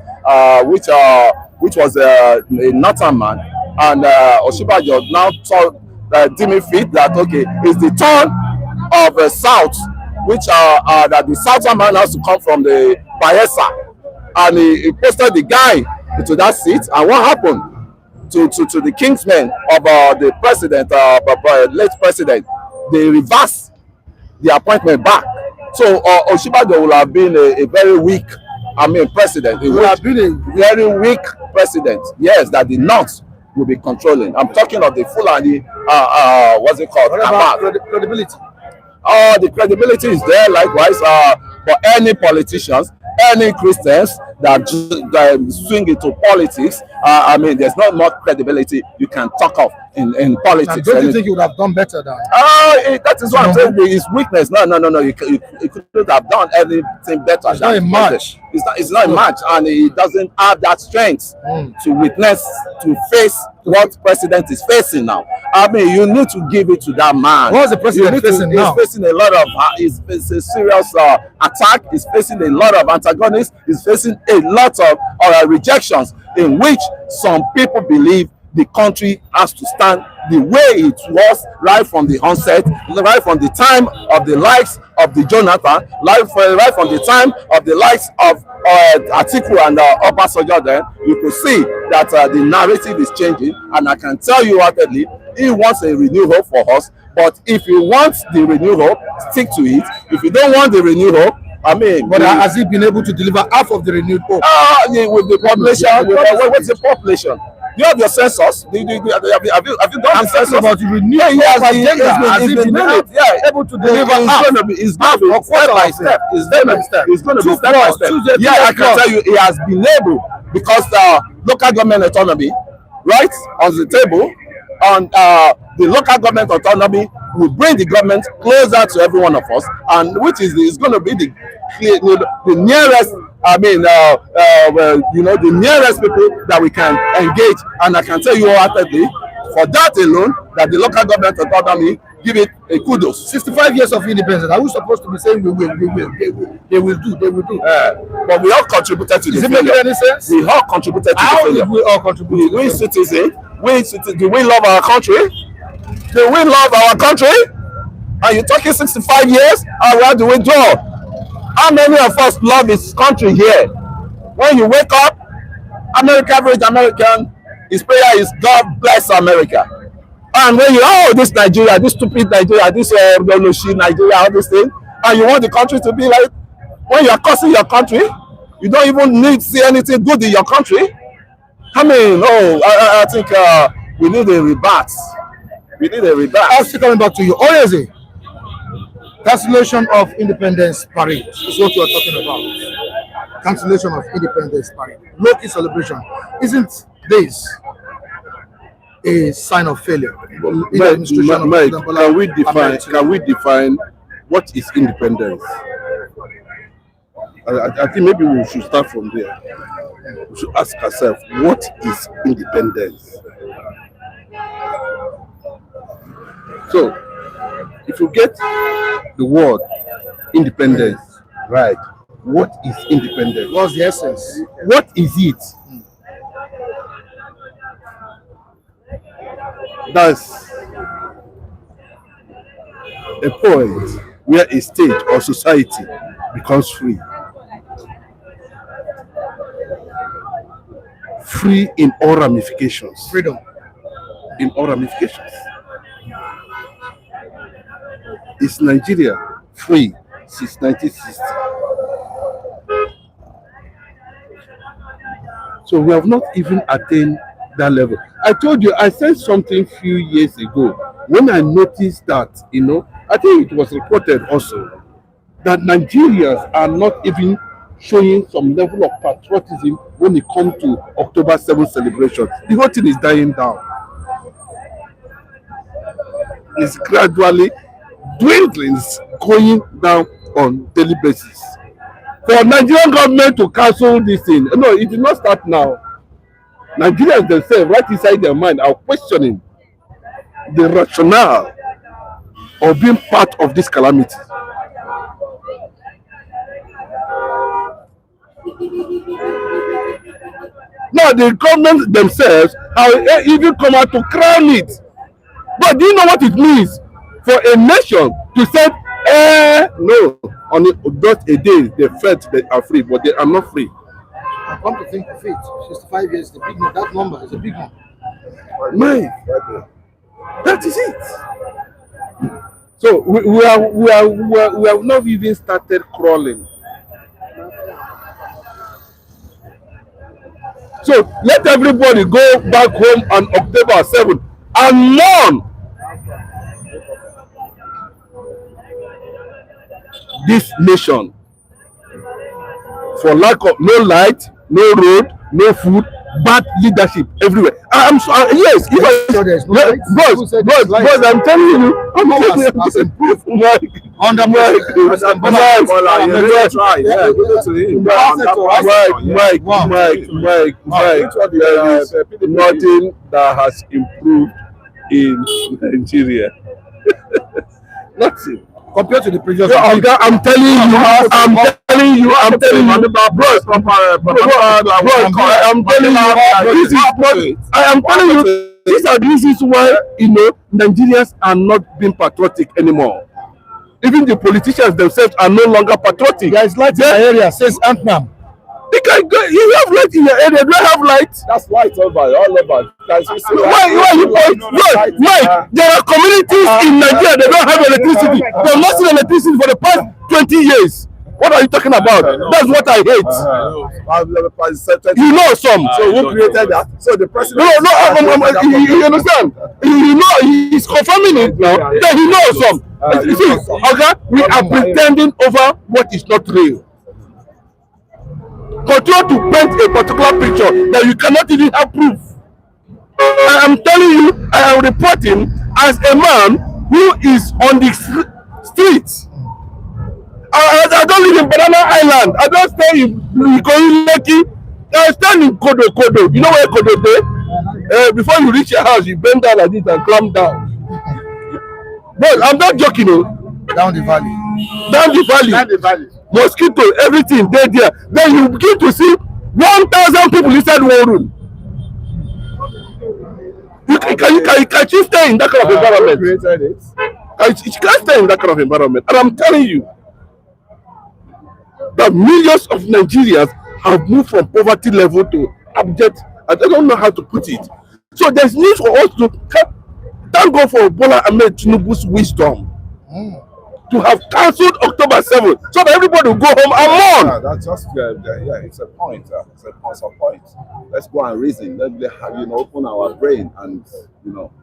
D: which was a northern man, and Osinbajo now deeming fit that okay, it's the turn of the south, which that the southern man has to come from the Bayelsa, and he posted the guy into that seat. And what happened to the kingsmen of the president, late president? They reversed the appointment back. So Osinbajo will have been a very weak, president. He would have been a very weak president. Yes, that the North will be controlling. I'm talking of the Fulani, what's it called?
A: What about credibility?
D: The credibility is there likewise for any politicians, any Christians that swing into politics. There's not much credibility you can talk of in politics.
A: And don't you think you would have done better than?
D: That is what I'm saying. His weakness. No. He couldn't have done anything better.
A: It's not a match.
D: It's not a match, and he doesn't have that strength to face what president is facing now. You need to give it to that man.
A: What's the president facing now?
D: He's facing a lot of. He's facing a serious attack. He's facing a lot of antagonists. He's facing a lot of rejections, in which some people believe the country has to stand the way it was right from the onset, right from the time of the likes of the Jonathan, right from the time of the likes of Atiku and Obasanjo. Then you could see that the narrative is changing, and I can tell you outwardly, he wants a renewal hope for us. But if you want the renewal hope, stick to it. If you don't want the renewal hope, I mean,
A: But has he been able to deliver half of the renewed hope?
D: Yeah, with the population, what's the population? You have your census. Have you done the census?
A: About the renewed
D: he has
A: been able to deliver half.
D: It's going to be step by step. It's going to be step by step. Yeah, I can tell you, he has been able, because local government autonomy, right, on the table, and the local government autonomy will bring the government closer to every one of us, and which is going to be the nearest. I mean, the nearest people that we can engage, and I can tell you wholeheartedly, for that alone, that the local government autonomy give it a kudos.
A: 65 years of independence. Are we supposed to be saying we will? They will do.
D: But we all contributed to the failure.
A: Does it make any sense?
D: We all contributed to the failure.
A: How did we all contribute?
D: We citizens, do we love our country? Do we love our country? Are you talking 65 years? Or where do we draw? How many of us love this country here? When you wake up, average American, his prayer is God bless America. And when you, this Nigeria, this stupid Nigeria, this Nigeria, all this thing, and you want the country to be like, when you are cursing your country, you don't even need to see anything good in your country. I mean, I think we need a rebirth. We need a rebirth.
A: I'm still coming back to you. Oyeze, cancellation of Independence Parade is what you are talking about. Cancellation of Independence Parade. Low-key celebration. Isn't this a sign of failure in the administration?
E: Mike, can we define what is independence? I think maybe we should start from there. We should ask ourselves, what is independence? So, if you get the word independence right, what is independence?
A: What's the essence?
E: What is it? That's a point where a state or society becomes free. Free in all ramifications.
A: Freedom.
E: In all ramifications. Is Nigeria free since 1960? So we have not even attained that level. I told you, I said something few years ago when I noticed that, I think it was reported also that Nigerians are not even showing some level of patriotism when it comes to October 7th celebration. The whole thing is dying down. It's gradually dwindling, going down on daily basis. For Nigerian government to cancel this thing, no, it did not start now. Nigerians themselves, right inside their mind, are questioning the rationale of being part of this calamity. Now, the government themselves have even come out to crown it. But do you know what it means for a nation to say, no, on just a day they felt they are free, but they are not free?
A: I come to think of it, 65 years, the big number, that number is a big number.
E: Man, that is it. So we have not even started crawling. So let everybody go back home on October 7th and mourn this nation for lack of no light, no road, no food, bad leadership everywhere. I'm sorry. Yes, boss, I'm telling you, nothing that has improved in Nigeria. Nothing.
A: Compared to the previous
E: I'm telling you, these are the reasons why Nigerians are not being patriotic anymore. Even the politicians themselves are no longer patriotic.
A: There is light in the area, says Ant-Man.
E: You have light in your area. Do I have light?
D: That's light all over.
E: Why you point? Why? There are communities in Nigeria that don't have electricity. They have not seen electricity for the past 20 years. What are you talking about? That's what I hate. You know some.
D: So who created that? So the president.
E: You understand? You know, he's confirming it now. Then he knows some. You see, okay, we are pretending over what is not real. Continue to paint a particular picture that you cannot even have proof. I am telling you, I am reporting as a man who is on the streets. I don't live in Banana Island. I don't stay in Ikoyi Lekki. I stand in Kodo. You know where Kodo is? Before you reach your house, you bend down like this and climb down. But I'm not joking.
A: Down the valley.
E: Down the valley. Mosquito, everything, there. Then you begin to see 1,000 people inside one room. You can't stay in that kind of environment. You can't stay in that kind of environment. And I'm telling you that millions of Nigerians have moved from poverty level to abject. I don't know how to put it. So there's need for us to thank God for Bola Ahmed Tinubu's wisdom to have cancelled October 7th so that everybody will go home and mourn.
D: Yeah, that's just it's a point. It's a point. Let's go and reason. Let's open our brain and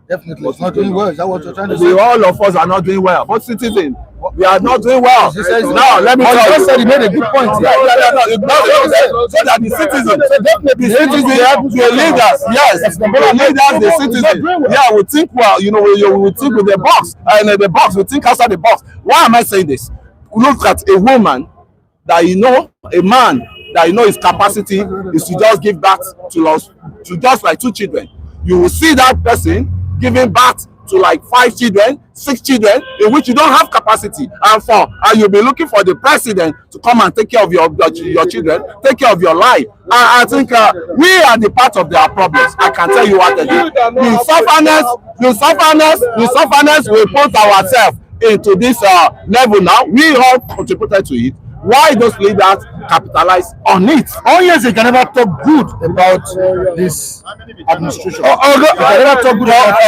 A: Definitely, it's not doing well. Is that what you're trying to say?
D: All of us are not doing well. But citizens, we are not doing well. Now, let me tell you.
A: Said he made a good point.
D: So that the citizens, the leaders, yes, the leaders, the citizens, yeah, we think we think with the box, and the box, we think outside the box. Why am I saying this? Look at a woman that a man that his capacity is to just give birth to just like 2 children. You will see that person giving birth to like 5 children, 6 children, in which you don't have capacity, and you'll be looking for the president to come and take care of your children, take care of your life. I think we are the part of their problems. I can tell you what they do. The sufferness, we put ourselves into this level now. We all contributed to it. Why those leaders capitalize on it?
A: Yes, they can never talk good about this administration. They can never talk good about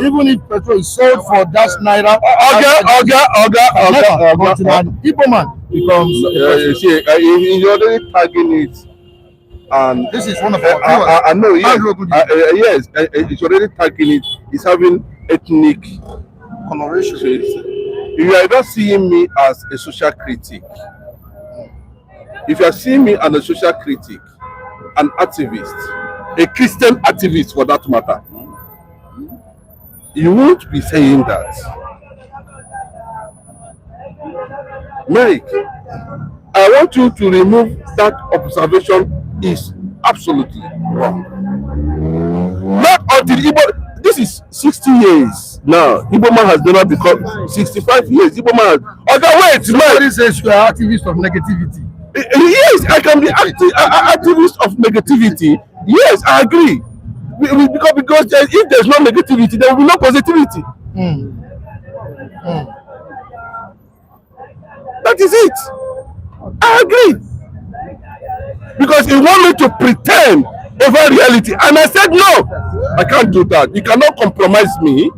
A: even if petrol is sold for dash naira. Until an Igbo man becomes
E: he's already tagging it. And
A: this is one of our
E: I know, yes, he's already tagging it. He's having ethnic
A: coloration.
E: If you are not seeing me as a social critic, if you are seeing me as a social critic, an activist, a Christian activist for that matter, you won't be saying that. Mike, I want you to remove that observation is absolutely wrong. Not until Igbo. This is 60 years now. Igbo man has never become 65 years. Igbo man wait,
A: somebody says you are activist of negativity.
E: Yes, I can be activist of negativity. Yes, I agree. Because if there's no negativity, there will be no positivity. That is it. I agree. Because he want me to pretend over reality, and I said no, I can't do that. You cannot compromise me. In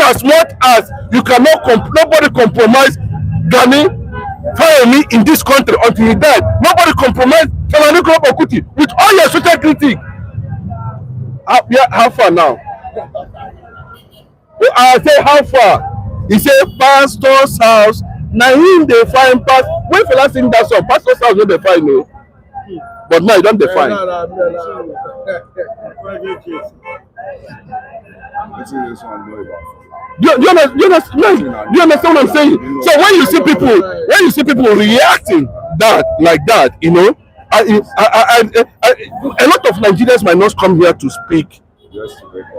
E: as much as you cannot, nobody compromise Gani Fayemi in this country until he died. Nobody compromise Falani Okuti with all your social critique. How far now? I say how far? He said pastor's house. Now him they find pass. When Fela sing that song, pastor's house no dey find no. But now you don't define. Do you understand what I'm saying? So when you see people reacting like that, a lot of Nigerians might not come here to speak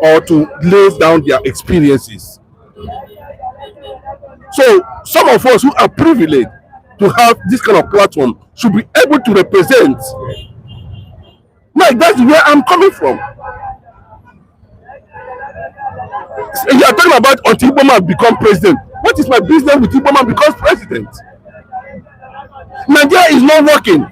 E: or to lay down their experiences. So some of us who are privileged to have this kind of platform should be able to represent. Like, that's where I'm coming from. You are talking about until Igbo man become president. What is my business with Igbo man becomes president? Nigeria is not working.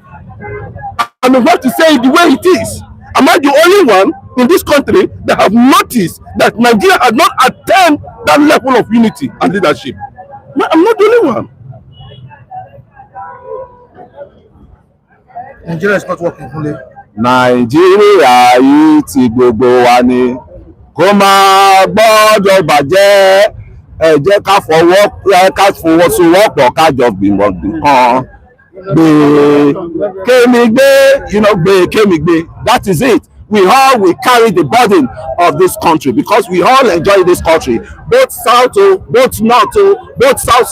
E: And I have to say it the way it is. Am I the only one in this country that have noticed that Nigeria has not attained that level of unity and leadership?
D: I'm not the only one.
A: Nigeria is not working fully.
D: Nàìjíríà yìí ti gbogbo wa ni kó máa gbọ́dọ̀ bàjẹ́ ẹ jẹ́ ká fọwọ́sowọ́pọ̀ ká jọ gbìmọ̀ nǹkan gbé kémi gbé gbé kémi gbé. That is it. We all will carry the burden of this country because we all enjoy this country, both south both north both south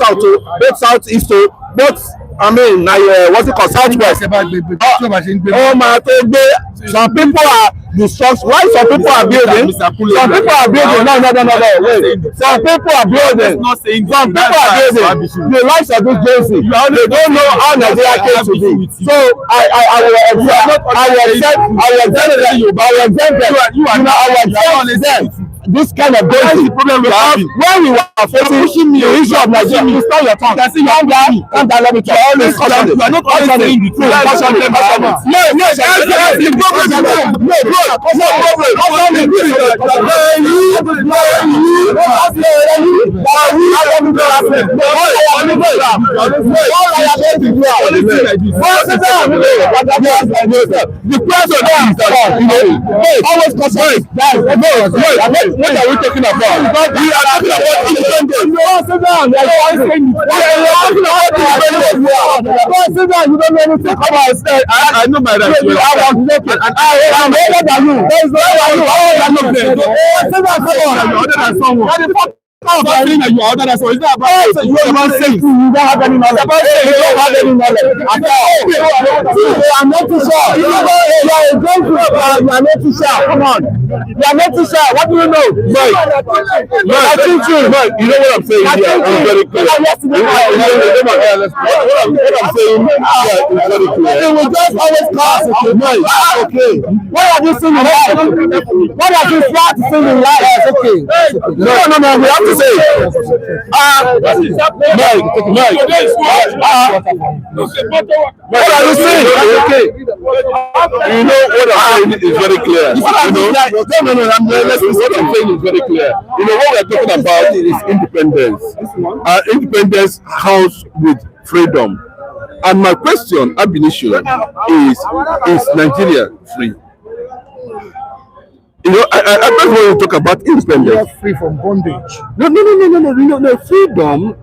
D: both southeast both what's it called, southwest. Oh my God, some people are destruction. Why some people are building? Some people are building. No. Wait. Some people are building. Some people are building. The likes of this Jersey. They don't know how Nigeria came to be. So I will exempt them. This kind of basic problem we have when we were facing the issue of Nigeria. You stop your tongue. Calm down, let me talk. Always caution it. You are not always saying the truth. Caution it. What are we talking about? We are talking about independence. You are talking about independence. You don't know anything about it. I know my rights. I'm older than you. There is no way you are older than someone. How about saying that you are older than someone? It's not about saying you don't have any knowledge. About saying you don't have any knowledge. I'm not too sure. You are a great group. You are not too sure. Come on. You are not too sure. What do you know? Mike, I think you know what I'm saying here. I'm very clear. What I'm saying here is very clear. It will just always cost. Mike, okay. What have you seen in life? What have you tried to see in life? Okay. No. We have to say, Mike. What are you saying? Okay. You know what I'm saying is very clear. What I'm saying is very clear. You know what we're talking about is independence. Independence comes with freedom. And my question, ab initio, is Nigeria free? You know, I just want to talk about independence.
A: We are free from bondage.
D: No. Freedom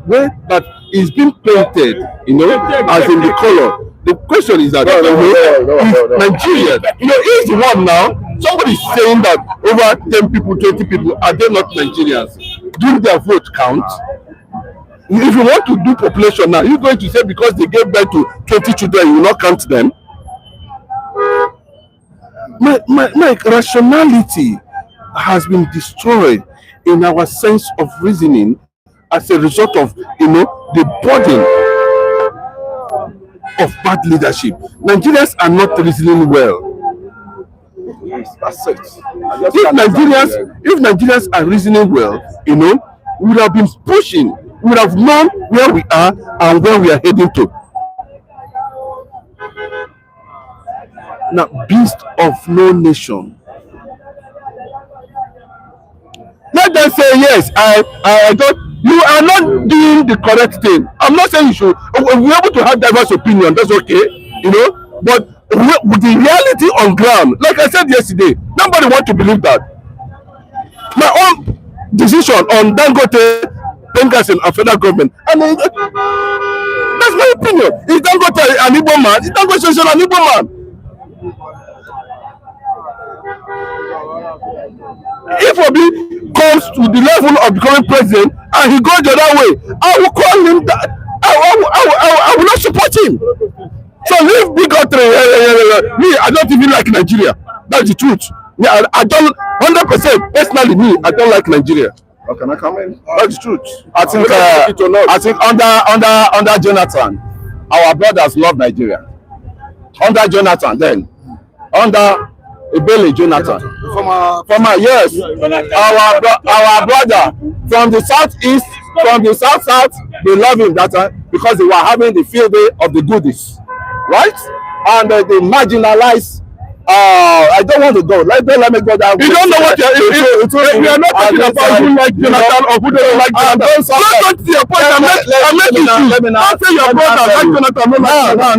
D: that is being painted, as in the color. The question is that Nigeria, is the one now. Somebody is saying that over 10 people, 20 people, are they not Nigerians? Do their vote count? If you want to do population now, you're going to say because they gave birth to 20 children, you will not count them? My rationality has been destroyed in our sense of reasoning as a result of the burden of bad leadership. Nigerians are not reasoning well.
F: That's it.
D: If Nigerians are reasoning well, we would have been pushing, we would have known where we are and where we are heading to. Now, beast of no nation. Let them say yes. I don't. You are not doing the correct thing. I'm not saying you should. We're able to have diverse opinion. That's okay, But with the reality on ground, like I said yesterday, nobody wants to believe that. My own decision on Dangote, Pengasin, and federal government, that's my opinion. Is Dangote an Igbo man? Is Dangote an Igbo man? If Obi comes to the level of becoming president and he goes the other way, I will call him that. I will not support him. So leave bigotry. Me, I don't even like Nigeria. That's the truth. Yeah, I don't 100% personally. Me, I don't like Nigeria.
F: How can I come in?
D: That's the truth.
F: I think under Jonathan, our brothers love Nigeria. Under Jonathan, then under Ebele Jonathan, former yes, our brother from the southeast, from the south, they love him that time because they were having the field day of the goodies, right? And they marginalized
D: I don't want to go. Let me go that way.
E: You don't know what you're. We are not talking about who like Jonathan or who don't like Jonathan. Let's go to your point and make it true. Don't say your brother like Jonathan.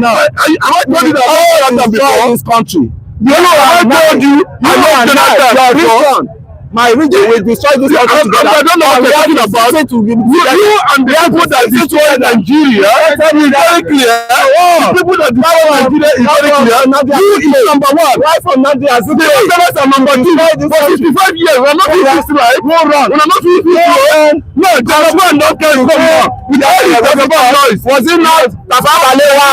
D: No.
E: Have I told you that Jonathan before?
D: This country.
E: I told you. You know Jonathan.
D: My region will destroy this country together.
E: I don't know what you're talking about. You and the people that destroy Nigeria is very clear. The people that destroy Nigeria is very clear. You is number one.
D: Right from Nigeria.
E: The Westerners are number two. For 55 years, we are not doing this right. We are not doing this right. No, Jonathan don't care. Come on.
D: Was it not Tafawa Balewa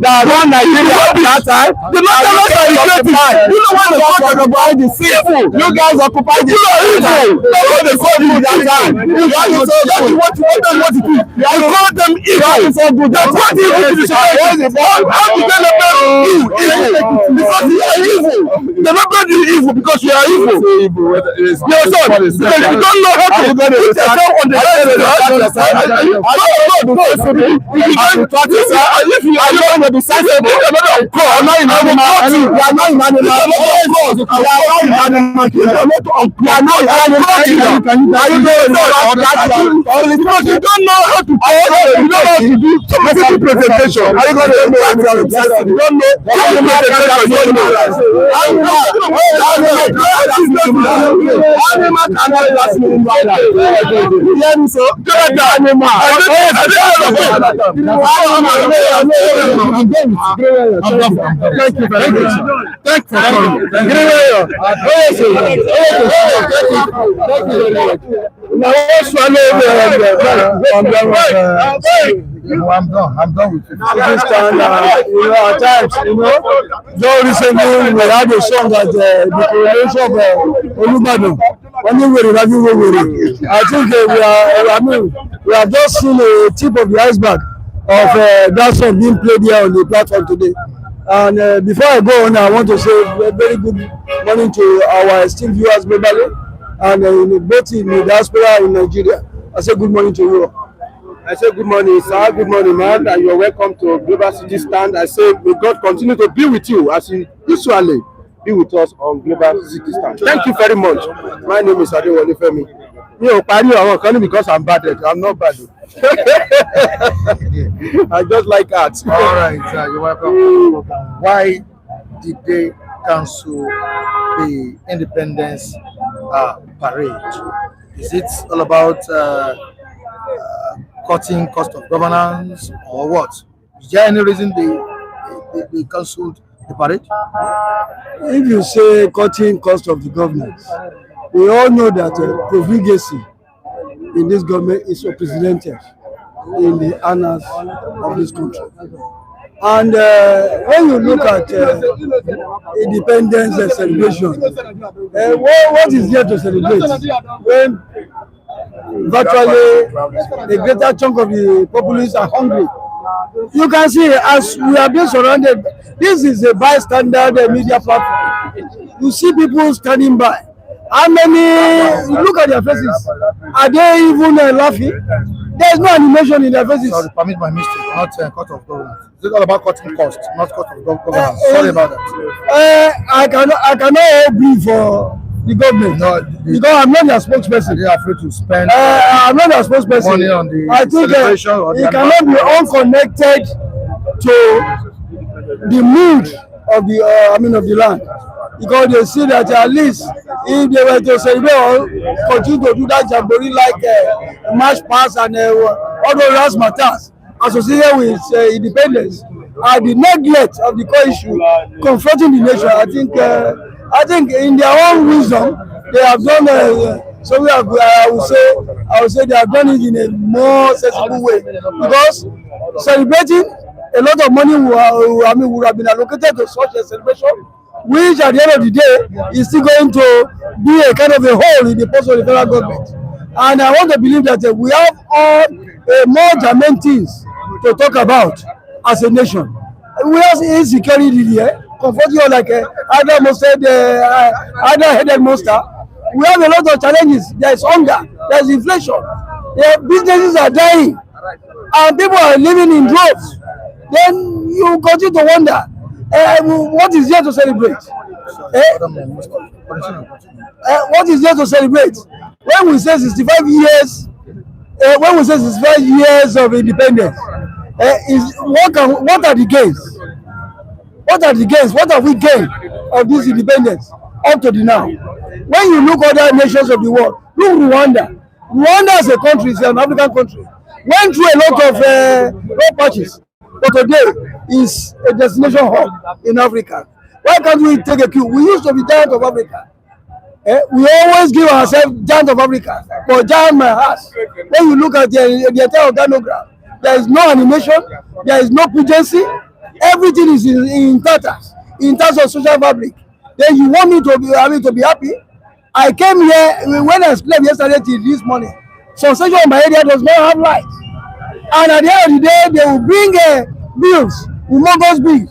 D: that run Nigeria at that time?
E: The Westerners are regretting. You know what they're talking about?
D: The people. You guys occupy the
E: evil. That's what they call you
D: that time.
E: You guys are so what you want them what to do. You call them evil. That's what evil to the society. How do they label you evil? Because you are evil. They label you evil because you are evil. You understand? Because you don't know how to put yourself on the right side. If you are not on the side, you are not on call. I'm not in animal. You are not in animal. You are not in animal. You are not you don't know how to talk. You don't know how to do some presentation. Are you going to do you don't know how to presentation? Thank you very much. Thank you for coming. I'm done with it.
C: At times, though recently we had a song at the coronation of Olubadan. I think we have just seen a tip of the iceberg of that song being played here on the platform today. And before I go on, I want to say a very good morning to our esteemed viewers globally and both in the diaspora in Nigeria. I say good morning to you.
D: I say good morning, sir. Good morning, man. And you're welcome to Global City Stand. I say may God continue to be with you as He usually be with us on Global City Stand. Thank you very much. My name is Adewale Femi. Because I'm bad. I'm not bad. I just like art.
A: All right, you're welcome. Why did they cancel the Independence Parade? Is it all about cutting cost of governance or what? Is there any reason they cancelled the parade?
C: If you say cutting cost of the governance, we all know that profligacy in this government is unprecedented in the annals of this country. And when you look at independence celebration, what is there to celebrate when virtually a greater chunk of the populace are hungry? You can see as we are being surrounded, this is a bystander media platform. You see people standing by. How many, look at their faces, are they even laughing? There's no animation in their faces.
A: Sorry, permit my mistake, not cut of governance. It's all about cutting costs, not cut of governance. Sorry about that.
C: I cannot breathe for the government. No, because I'm not their spokesperson.
A: They are afraid to spend
C: I'm not their spokesperson.
A: money on the
C: I think it cannot be unconnected to the mood of the of the land. Because they see that at least if they were to celebrate or continue to do that jamboree like march past and all those last matters associated with independence, the neglect of the core issue confronting the nation, I think in their own wisdom they have done so. I would say they have done it in a more sensible way, because celebrating a lot of money would have been allocated to such a celebration, which at the end of the day is still going to be a kind of a hole in the post of the federal government. And I want to believe that we have all more germane things to talk about as a nation. We have insecurity here, confronting you like either headed monster. We have a lot of challenges. There is hunger, there is inflation, businesses are dying, and people are living in droves. Then you continue to wonder, What is there to celebrate? What is there to celebrate? When we say 65 years, when we say 65 years of independence, what are the gains? What are the gains? What have we gained of this independence up to the now? When you look at other nations of the world, look Rwanda. Rwanda as a country is an African country. Went through a lot of road patches, but today is a destination hub in Africa. Why can't we take a cue? We used to be giant of Africa. We always give ourselves giant of Africa, but giant my house. When you look at the entire organogram, there is no animation, there is no pugency. Everything is in tatters in terms of social fabric. Then you want me to be happy? I came here when I slept yesterday till this morning. Some section of my area does not have light, and at the end of the day, they will bring bills, humongous bills,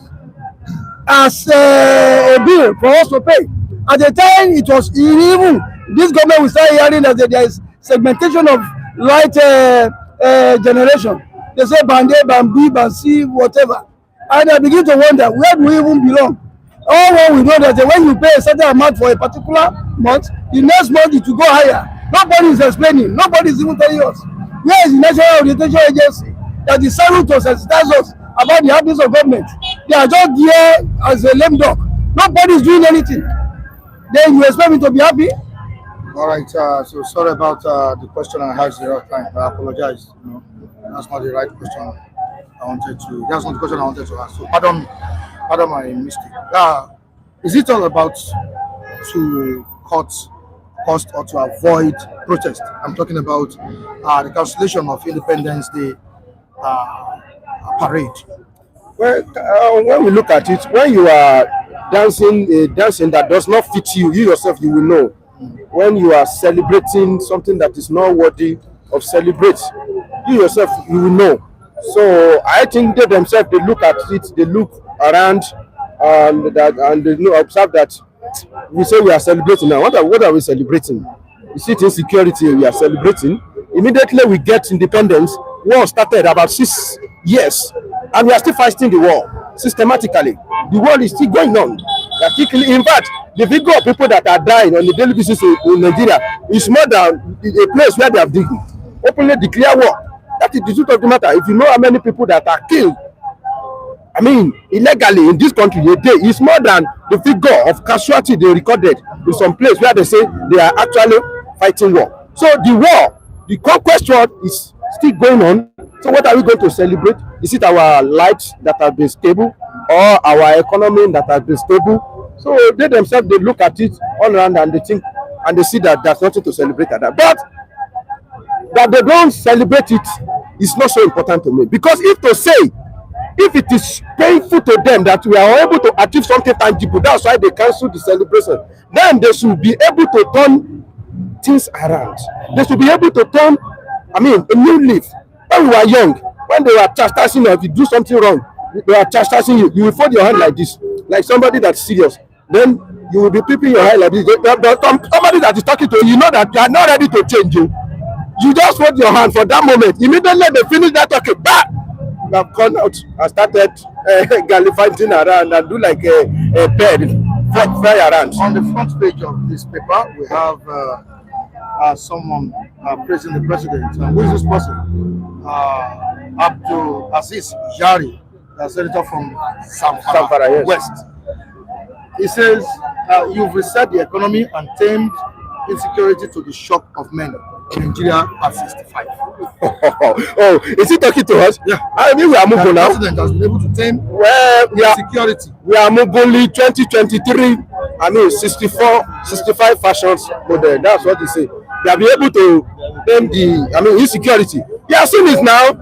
C: as a bill for us to pay. At the time, it was even this government will start hearing that there is segmentation of light generation. They say band A, band B, band C, whatever. And I begin to wonder, where do we even belong? All when we know that when you pay a certain amount for a particular month, the next month it will go higher. Nobody is explaining. Nobody is even telling us. Where is the National Orientation Agency that is serving to sensitize us about the habits of government? They are just there as a lame dog. Nobody is doing anything. Then you expect me to be happy?
A: All right. So sorry about the question I asked the other time. I apologize. That's not the right question. That's not the question I wanted to ask. So pardon my mistake. Is it all about to cut cost or to avoid protest? I'm talking about the cancellation of Independence Day parade.
D: Well, when we look at it, when you are dancing that does not fit you, you yourself, you will know. When you are celebrating something that is not worthy of celebrate, you yourself, you will know. So I think they themselves, they look at it, they look around, and they observe that we say we are celebrating now. What are we celebrating? Is it insecurity we are celebrating? Immediately we get independence, war started about 6 years, and we are still fighting the war systematically. The war is still going on. In fact, the figure of people that are dying on the daily basis in Nigeria is more than a place where they have openly declared war. That is the truth of the matter. If you know how many people that are killed, illegally in this country a day, is more than the figure of casualty they recorded in some place where they say they are actually fighting war. So the war, the conquest war is still going on. So what are we going to celebrate? Is it our lives that have been stable, or our economy that has been stable? So they themselves, they look at it all around and they think, and they see that there's nothing to celebrate at that. But that they don't celebrate it is not so important to me, because if it is painful to them that we are able to achieve something tangible, that's why they cancel the celebration, then they should be able to turn things around. They should be able to turn a new leaf. When we were young, when they were chastising you, if you do something wrong, they are chastising you, you will fold your hand like this, like somebody that's serious. Then you will be peeping your hand like this. Somebody that is talking to you, you know that you are not ready to change you. You just fold your hand for that moment. Immediately they finish that talking, bah! You have gone out and started gallivanting around and do like a bird, fly around.
A: On the front page of this paper, we have someone praising the president. Who is this person? Abdul Aziz Jari, the senator from Zamfara
D: yes.
A: West. He says, you've reset the economy and tamed insecurity to the shock of many. Nigeria at 65.
D: Oh, is he talking to us?
A: Yeah.
D: We are moving now.
A: The president has been able to tame security.
D: We are moving 2023. 65 fashions model. That's what he say. They have been able to tame the insecurity. You have seen it now.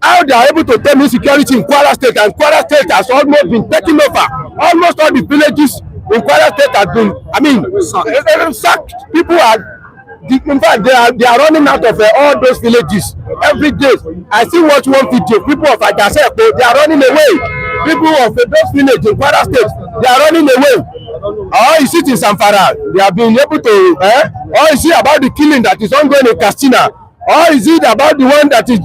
D: How they are able to tame insecurity in Kwara State, and Kwara State has almost been taken over. Almost all the villages in Kwara State have been sacked. People are. In fact, they are running out of all those villages every day. I still watch one video. People of Ajase, they are running away. People of those villages in Kwara State, they are running away. Or is it in Zamfara? They have been able to. Or is it about the killing that is ongoing in Katsina? Or is it about the one that is?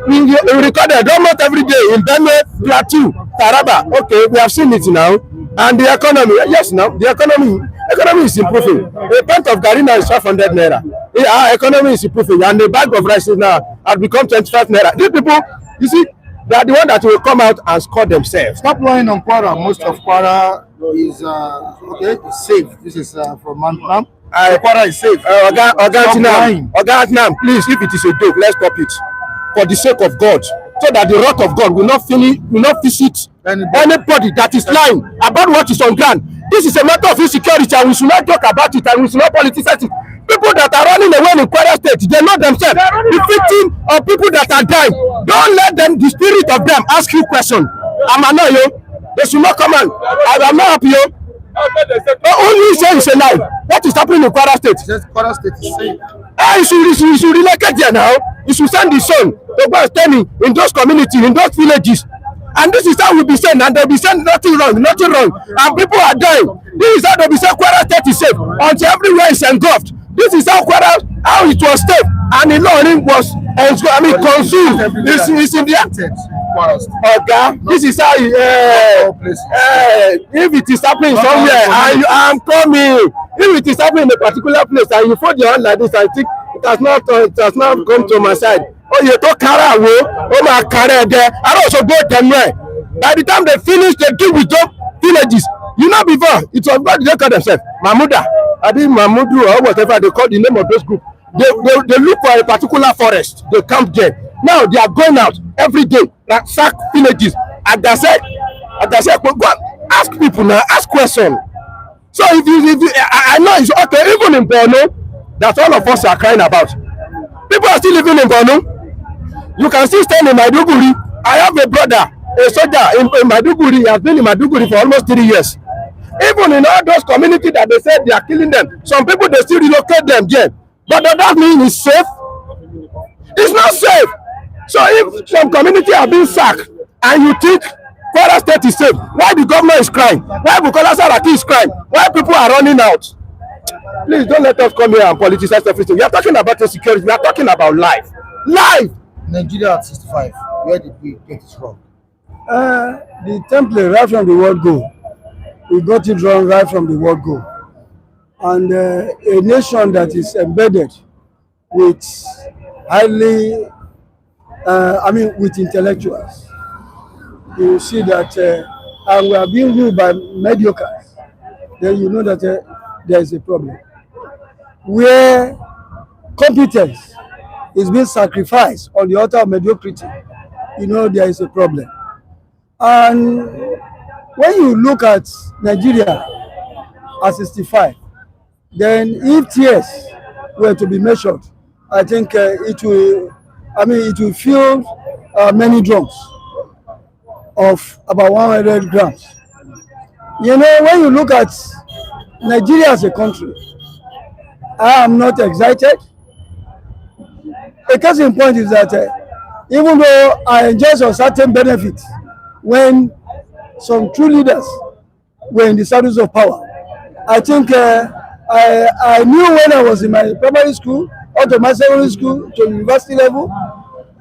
D: We recorded almost every day in Benue Plateau.
B: Taraba, okay, we have seen it now. And the economy, yes, now the economy is improving. A pint of garri is 500 naira. Our economy is improving, and the bag of rice now has become 25 naira. These people, you see, they are the one that will come out and score themselves.
A: Stop lying on Kwara. Most of Kwara is okay, it's safe. This is from Mantam. Kwara is safe.
B: Oga, please, if it is a joke, let's stop it for the sake of God, so that the wrath of God will not visit anybody that is lying about what is on ground. This is a matter of insecurity, and we should not talk about it, and we should not politicize it. People that are running away in Kwara State, they know themselves. The victim of people that are dying, don't let them, the spirit of them, ask you question. I'm annoyed, yo. They should not come on. I'm not happy, yo. Only say it's a lie. What is happening in Kwara State?
A: Kwara State is safe.
B: You should relocate there now. You should send the son to go and stay in those communities, in those villages. And this is how we be saying, and they'll be saying nothing wrong, and people are dying. This is how they'll be saying Kwara State is safe until everywhere is engulfed. This is how it was safe, and the learning was consumed. It's in the okay. This is how if it is happening somewhere, I'm coming. If it is happening in a particular place, and you fold your hand like this, I think it has not come to my side. Oh, you talk Karawo, oh my Kara there. I also go them where. By the time they finish, they deal with those villages. You know, before it was what they call themselves, Mahmuda, Mahmudu, or whatever they call the name of those groups. They look for a particular forest. They camp there. Now they are going out every day, like sack villages. And they say, go ask people now, ask questions. So if you, I know it's okay, even in Borno, that's all of us are crying about. People are still living in Borno. You can still stand in Maiduguri. I have a brother, a soldier in Maiduguri. He has been in Maiduguri for almost 3 years. Even in all those communities that they said they are killing them, some people they still relocate them there. But does that mean it's safe? It's not safe. So if some community are being sacked and you think Kwara State is safe, why the government is crying? Why Bukola Saraki is crying? Why people are running out? Please don't let us come here and politicize everything. We are talking about security. We are talking about life. Life.
A: Nigeria at 65. Where did we get it wrong?
C: The template right from the word go. We got it wrong right from the word go. And a nation that is embedded with highly, with intellectuals, you see that, and we are being ruled by mediocres, then you know that there is a problem. Where competence is being sacrificed on the altar of mediocrity, you know there is a problem. And when you look at Nigeria at 65, then if tears were to be measured, I think it will fill many drums of about 100 grams. You know, when you look at Nigeria as a country, I am not excited. A case in point is that even though I enjoy some certain benefits when some true leaders were in the saddles of power, I think I knew when I was in my primary school, up to my secondary school, to university level.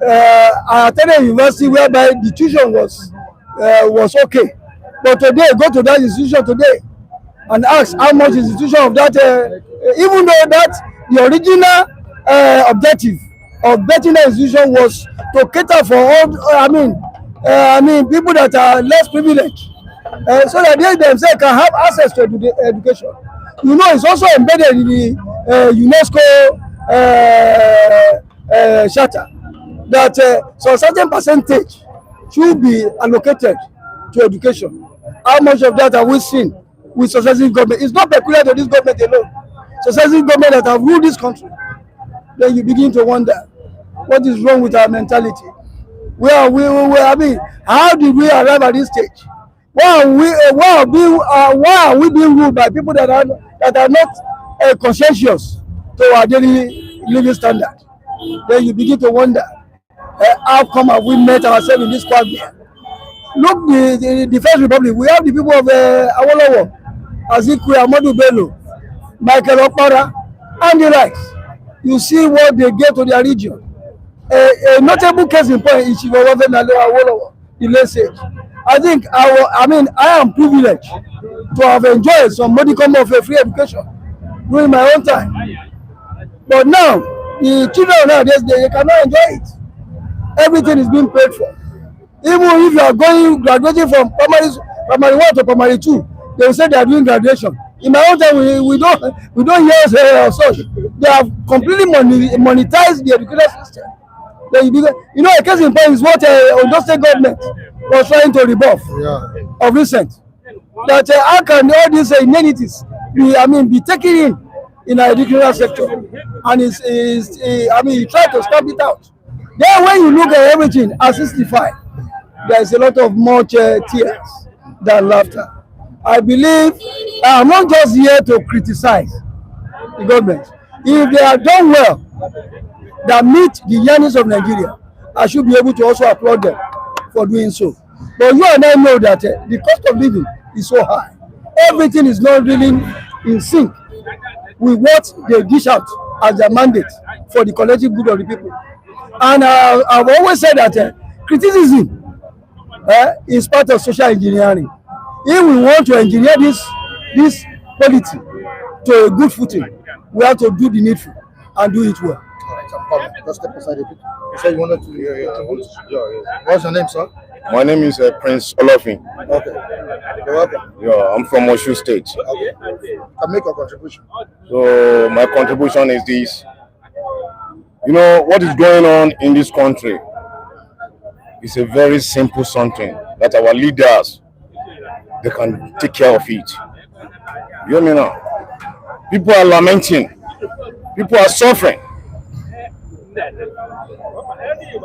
C: I attended a university whereby the tuition was okay. But today, go to that institution today and ask how much is the tuition of that, even though that the original objective of betting the institution was to cater for all, people that are less privileged, so that they themselves can have access to education. You know, it's also embedded in the UNESCO charter that so a certain percentage should be allocated to education. How much of that have we seen with successive government? It's not peculiar to this government alone. Successive government that have ruled this country. Then you begin to wonder what is wrong with our mentality. How did we arrive at this stage? Why are we being ruled by people that are not conscientious to our daily living standard? Then you begin to wonder, how come have we met ourselves in this quagmire? Look, the First Republic, we have the people of Awolowo, Azikiwe, Amadu Bello, Michael Okpara, and the likes. You see what they get to their region. A notable case in point is Awolowo, the late sage. I think I am privileged to have enjoyed some modicum of a free education during my own time. But now, the children nowadays, they cannot enjoy it. Everything is being paid for. Even if you are graduating from primary 1 to primary 2, they will say they are doing graduation. In my own time, we don't hear such. They have completely monetized the education system. A case in point is what Ondo State government was trying to rebuff of recent. That how can all these amenities be taken in our educational sector, and he tried to stamp it out. Then when you look at everything at 65, there is a lot of much tears than laughter. I believe I am not just here to criticize the government. If they have done well, that meet the yearnings of Nigeria, I should be able to also applaud them for doing so. But you and I know that the cost of living is so high. Everything is not really in sync with what they dish out as their mandate for the collective good of the people. And I've always said that criticism is part of social engineering. If we want to engineer this polity to a good footing, we have to do the needful and do it well.
A: Just step aside a bit. You said you wanted to contribute? What's your name, sir?
G: My name is Prince Olofin.
A: Okay. You're welcome.
G: Yeah, I'm from Oshu State.
A: Okay. Can make a contribution.
G: So my contribution is this. You know what is going on in this country? It's a very simple something that our leaders, they can take care of it. You hear me now? People are lamenting. People are suffering.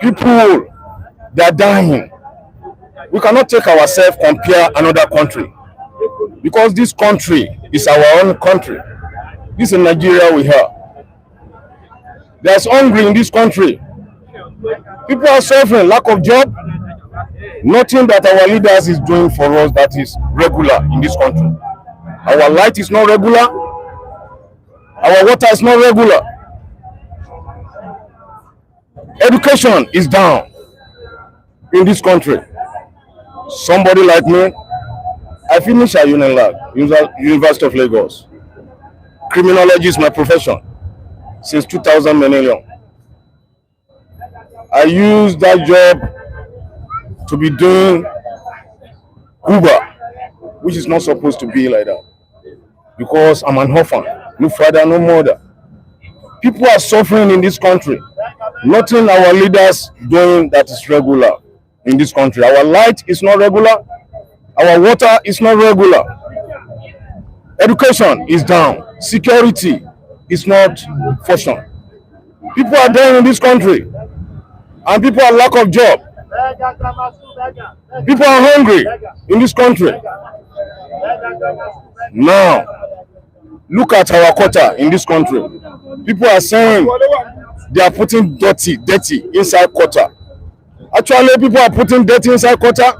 G: People, they are dying. We cannot take ourselves, compare another country, because this country is our own country. This is Nigeria we have. There's hunger in this country. People are suffering, lack of job. Nothing that our leaders is doing for us that is regular in this country. Our light is not regular. Our water is not regular. Education is down in this country. Somebody like me, I finished at UNILAG, University of Lagos. Criminology is my profession since 2000 millennium. I used that job to be doing Uber, which is not supposed to be like that, because I'm an orphan, no father, no mother. People are suffering in this country. Nothing our leaders doing that is regular in this country. Our light is not regular. Our water is not regular. Education is down. Security is not functioning. People are dying in this country, and people are lack of job. People are hungry in this country. Now, look at our quota in this country. People are saying they are putting dirty inside quota. Actually, people are putting dirty inside quota,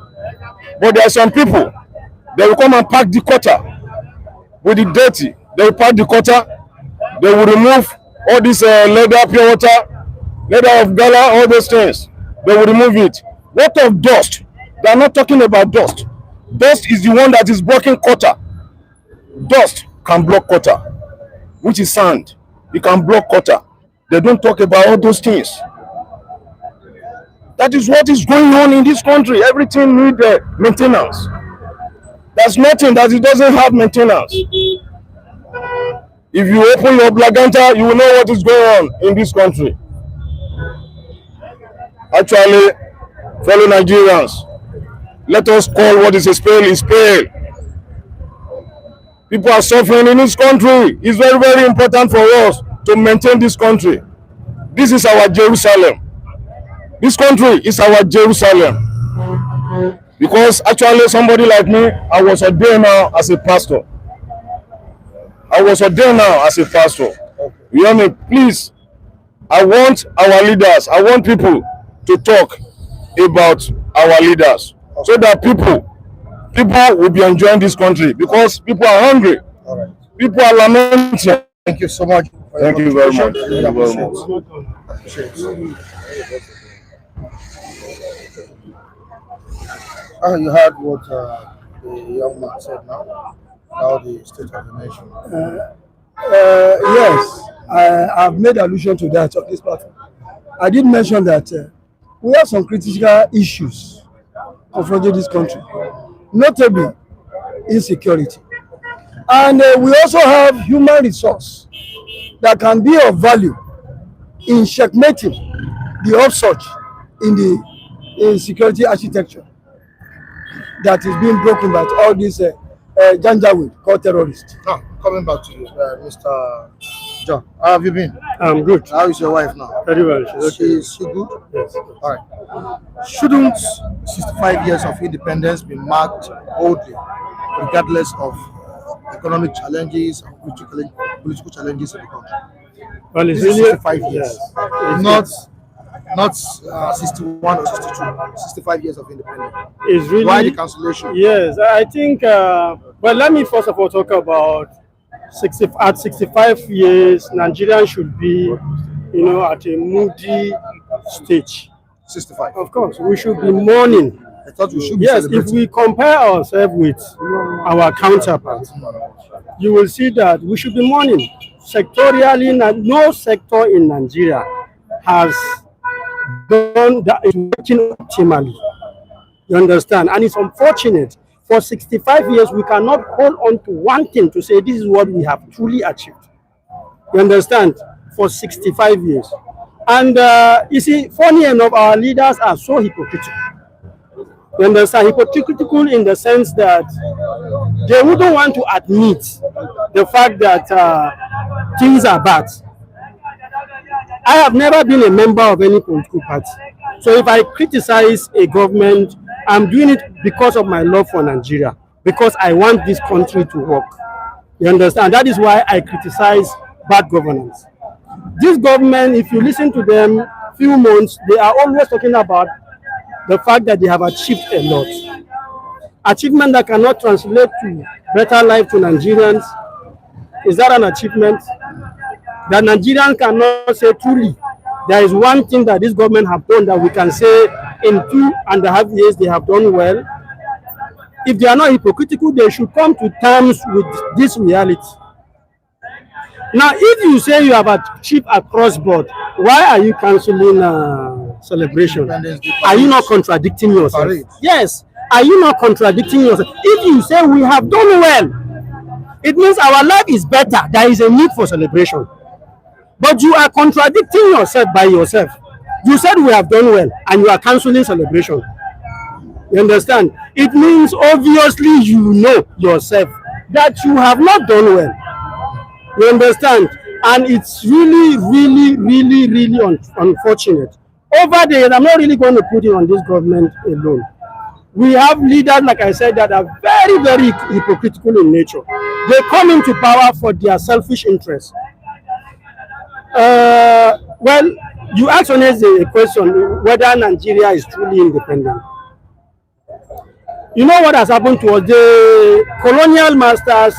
G: but there are some people, they will come and pack the quota with the dirty. They will pack the quota. They will remove all this leather, pure water, leather of gala, all those things. They will remove it. What of dust? They are not talking about dust. Dust is the one that is blocking quota. Dust can block quota, which is sand. It can block quota. They don't talk about all those things. That is what is going on in this country. Everything needs maintenance. There's nothing that it doesn't have maintenance. If you open your Blaganta, you will know what is going on in this country. Actually, fellow Nigerians, let us call what is a spade. People are suffering in this country. It's very, very important for us to maintain this country. This is our Jerusalem. This country is our Jerusalem. Because actually somebody like me, I was ordained now as a pastor. You hear me? Please, I want our leaders, I want people to talk about our leaders, so that people will be enjoying this country, because people are hungry.
A: All right.
G: People are lamenting.
A: Thank you so much.
G: Thank you very much. Thank you very much.
A: You heard what the young man said now about the state of the nation.
C: Yes, I've made allusion to that on this platform. I did mention that we have some critical issues confronting this country, notably insecurity. And we also have human resource that can be of value in checkmating the upsurge in the security architecture that is being broken by all these janjaweed called terrorists.
A: Now, coming back to you, Mr. John, how have you been?
H: I'm good.
A: How is your wife now?
H: Very well. She's
A: She good?
H: Yes.
A: All right. Shouldn't 65 years of independence be marked boldly, regardless of economic challenges and political challenges in the country?
H: Well, it's
A: This is
H: really
A: 65 years, not 61 or 62. 65 years of independence.
H: It's really
A: Why the cancellation?
H: Yes, I think. Well, let me first of all talk about 65 years. Nigeria should be, at a moody stage.
A: 65.
H: Of course, we should be mourning.
A: I thought we should be
H: Yes, if
A: celebrating.
H: we compare ourselves with our counterparts, you will see that we should be mourning. Sectorially, no sector in Nigeria has done that is working optimally. You understand? And it's unfortunate. For 65 years, we cannot hold on to one thing to say this is what we have truly achieved. You understand? For 65 years. And you see, funny enough, our leaders are so hypocritical. You understand? Hypocritical in the sense that they wouldn't want to admit the fact that things are bad. I have never been a member of any political party. So if I criticize a government, I'm doing it because of my love for Nigeria, because I want this country to work. You understand? That is why I criticize bad governance. This government, if you listen to them, few months, they are always talking about the fact that they have achieved a lot. Achievement that cannot translate to better life to Nigerians. Is that an achievement? That Nigerians cannot say truly, there is one thing that this government have done that we can say in 2.5 years they have done well. If they are not hypocritical, they should come to terms with this reality. Now, if you say you have achieved across board, why are you cancelling celebration? Are you not contradicting yourself?
A: Parade.
H: Yes. Are you not contradicting yourself? If you say we have done well, it means our life is better. There is a need for celebration. But you are contradicting yourself by yourself. You said we have done well, and you are cancelling celebration. You understand? It means obviously you know yourself that you have not done well. You understand? And it's really unfortunate. Over there, I'm not really going to put it on this government alone. We have leaders, like I said, that are very hypocritical in nature. They come into power for their selfish interests. Well, you asked on a question whether Nigeria is truly independent. You know what has happened to us? The colonial masters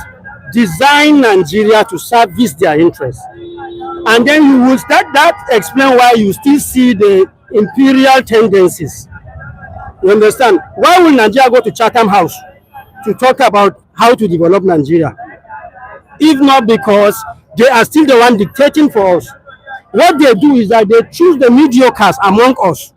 H: designed Nigeria to service their interests. And then you will start that explain why you still see the imperial tendencies. You understand? Why will Nigeria go to Chatham House to talk about how to develop Nigeria? If not because they are still the one dictating for us. What they do is that they choose the mediocres among us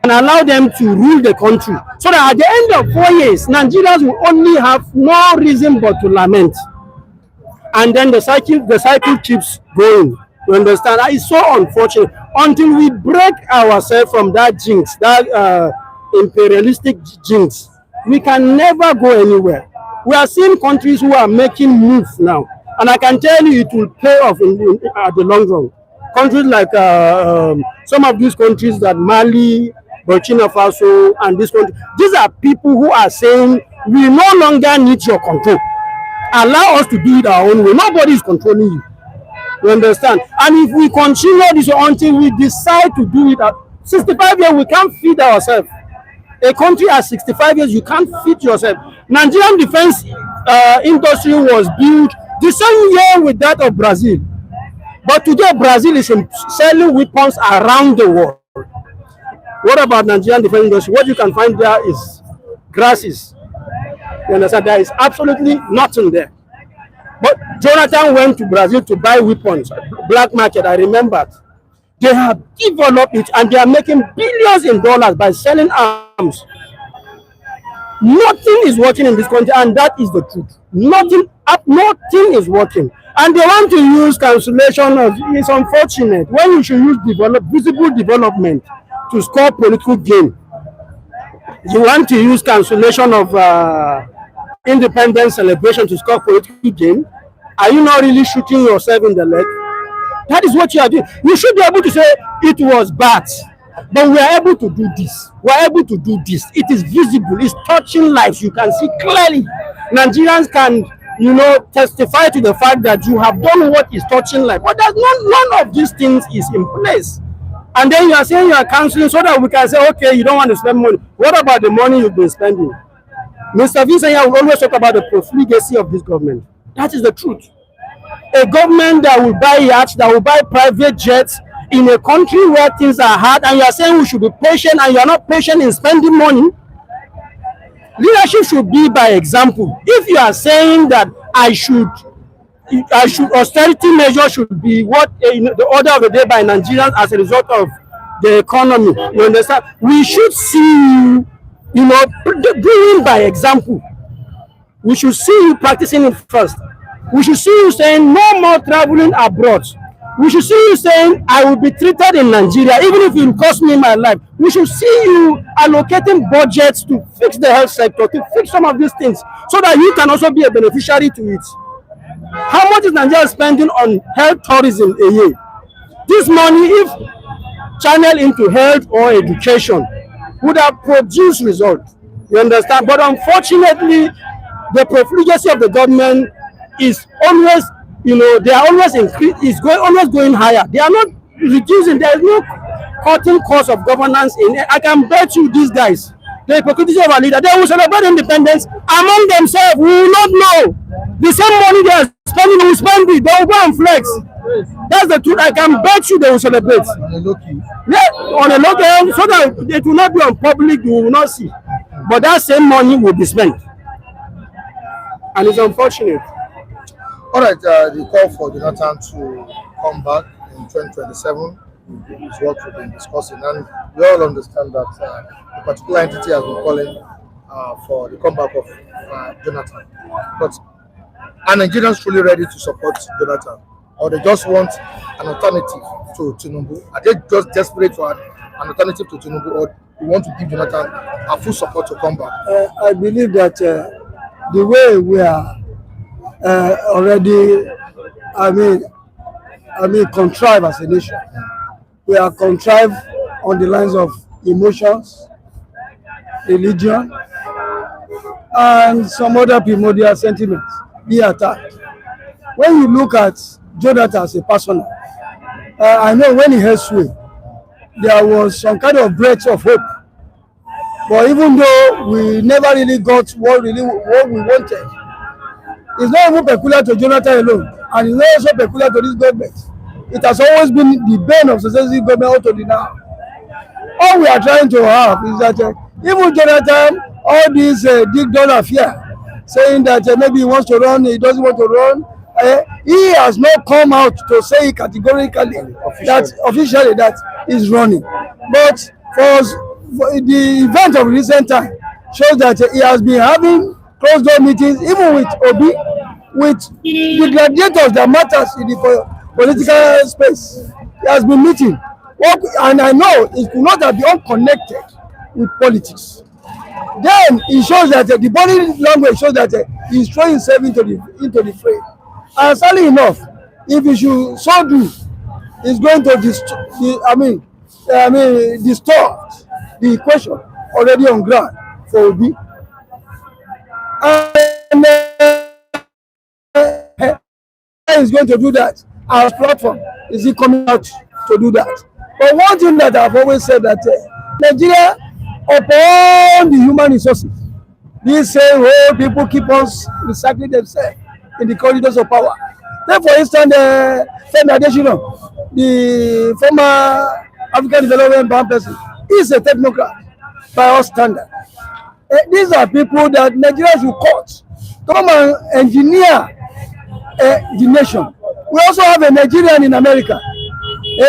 H: and allow them to rule the country. So that at the end of 4 years, Nigerians will only have no reason but to lament. And then the cycle keeps going. You understand? It's so unfortunate. Until we break ourselves from that jinx, that imperialistic jinx, we can never go anywhere. We are seeing countries who are making moves now. And I can tell you it will pay off at the long run. Countries like some of these countries that Mali, Burkina Faso, and this country, these are people who are saying, we no longer need your control. Allow us to do it our own way. Nobody is controlling you. You understand? And if we continue this until we decide to do it at 65 years, we can't feed ourselves. A country at 65 years, you can't feed yourself. Nigerian defense industry was built the same year with that of Brazil. But today, Brazil is selling weapons around the world. What about Nigerian defense industry? What you can find there is grasses. You understand? There is absolutely nothing there. But Jonathan went to Brazil to buy weapons, black market, I remember. They have developed it and they are making billions in dollars by selling arms. Nothing is working in this country, and that is the truth. Nothing is working. And they want to use cancellation of, it's unfortunate. When you should use visible development to score political gain, you want to use cancellation of independence celebration to score political gain. Are you not really shooting yourself in the leg? That is what you are doing. You should be able to say it was bad, but we are able to do this. We are able to do this. It is visible. It's touching lives. You can see clearly. Nigerians can, testify to the fact that you have done what is touching life. But there's none of these things is in place. And then you are saying you are canceling so that we can say, okay, you don't want to spend money. What about the money you've been spending? Mr. Vincent will always talk about the profligacy of this government. That is the truth. A government that will buy yachts, that will buy private jets in a country where things are hard, and you are saying we should be patient, and you are not patient in spending money. Leadership should be by example. If you are saying that austerity measures should be what the order of the day by Nigerians as a result of the economy, you understand? We should see you doing by example. We should see you practicing it first. We should see you saying no more traveling abroad. We should see you saying I will be treated in Nigeria even if it will cost me my life. We should see you allocating budgets to fix the health sector, to fix some of these things, so that you can also be a beneficiary to it. How much is Nigeria spending on health tourism a year? This money, if channeled into health or education, would have produced results. You understand? But unfortunately, the profligacy of the government is always, they are always always going higher. They are not reducing. There is no cutting cost of governance in it. I can bet you these guys, the hypocrisy of our leader, they will celebrate independence among themselves. We will not know. The same money they are spending, we will spend it. They will go and flex. That's the truth. I can bet you they will celebrate. Yeah, on a local, so that it will not be on public, you will not see. But that same money will be spent. And it's unfortunate.
A: All right, the call for Jonathan to come back in 2027 is what we've been discussing, and we all understand that the particular entity has been calling for the comeback of Jonathan. But are Nigerians truly ready to support Jonathan, or they just want an alternative to Tinubu? Are they just desperate for an alternative to Tinubu, or they want to give Jonathan a full support to come back?
C: I believe that the way we are already, contrived as a nation. We are contrived on the lines of emotions, religion, and some other primordial sentiments be attacked. When you look at Jonathan as a person, I know when he had sway, there was some kind of breath of hope. But even though we never really got what we wanted, it's not even peculiar to Jonathan alone, and it's not also peculiar to this government. It has always been the bane of successive government up to the now. All we are trying to have is that even Jonathan, all this Dick Dollar fear, saying that maybe he wants to run, he doesn't want to run, he has not come out to say categorically officially that he's running. But for the event of recent time shows that he has been having closed door meetings, even with Obi, with the gladiators that matters in the political space. He has been meeting. And I know it could not have been unconnected with politics. Then it shows that the body language shows that he's throwing himself into the fray. And sadly enough, if he should so do, it's going to distort the equation already on ground for Obi. And is going to do that. Our platform is he coming out to do that. But one thing that I've always said that Nigeria, upon the human resources, these same people keep on recycling themselves in the corridors of power. Take for instance, Femi Adesina, the former African Development Bank person, He's a technocrat by all standards. These are people that Nigeria should cut. Come and engineer the nation. We also have a Nigerian in America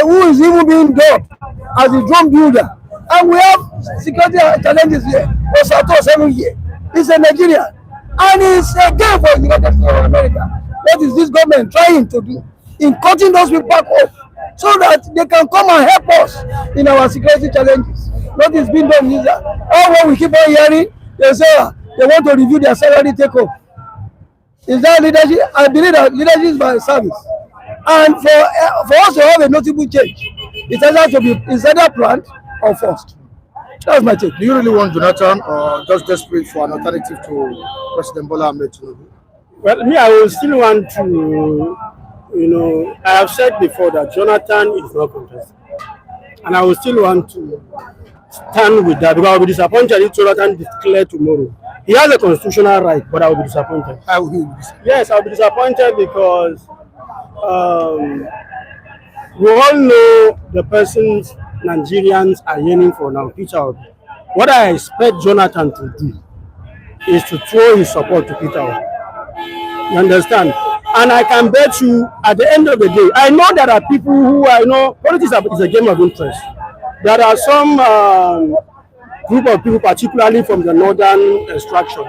C: who is even being dubbed as a drone builder. And we have security challenges here. Osato 7 years. He's a Nigerian. And it's a game for the United States of America. What is this government trying to do in cutting those people back off so that they can come and help us in our security challenges? What is being done is that all what we keep on hearing, they say they want to review their salary take off. Is that leadership? I believe that leadership is by service. And for us to have a notable change, it's either planned or forced. That's my take.
A: Do you really want Jonathan or just desperate for an alternative to President Bola Ahmed Tinubu?
H: Well, me, I will still want to, I have said before that Jonathan is not contested. And I will still want to stand with that because I will be disappointed if Jonathan declares tomorrow. He has a constitutional right, but I will be disappointed.
A: I will be disappointed.
H: Yes, I will be disappointed because we all know the persons Nigerians are yearning for now, Peter Obi. What I expect Jonathan to do is to throw his support to Peter Obi. You understand? And I can bet you, at the end of the day, I know there are people who politics is a game of interest. There are some group of people, particularly from the northern extraction,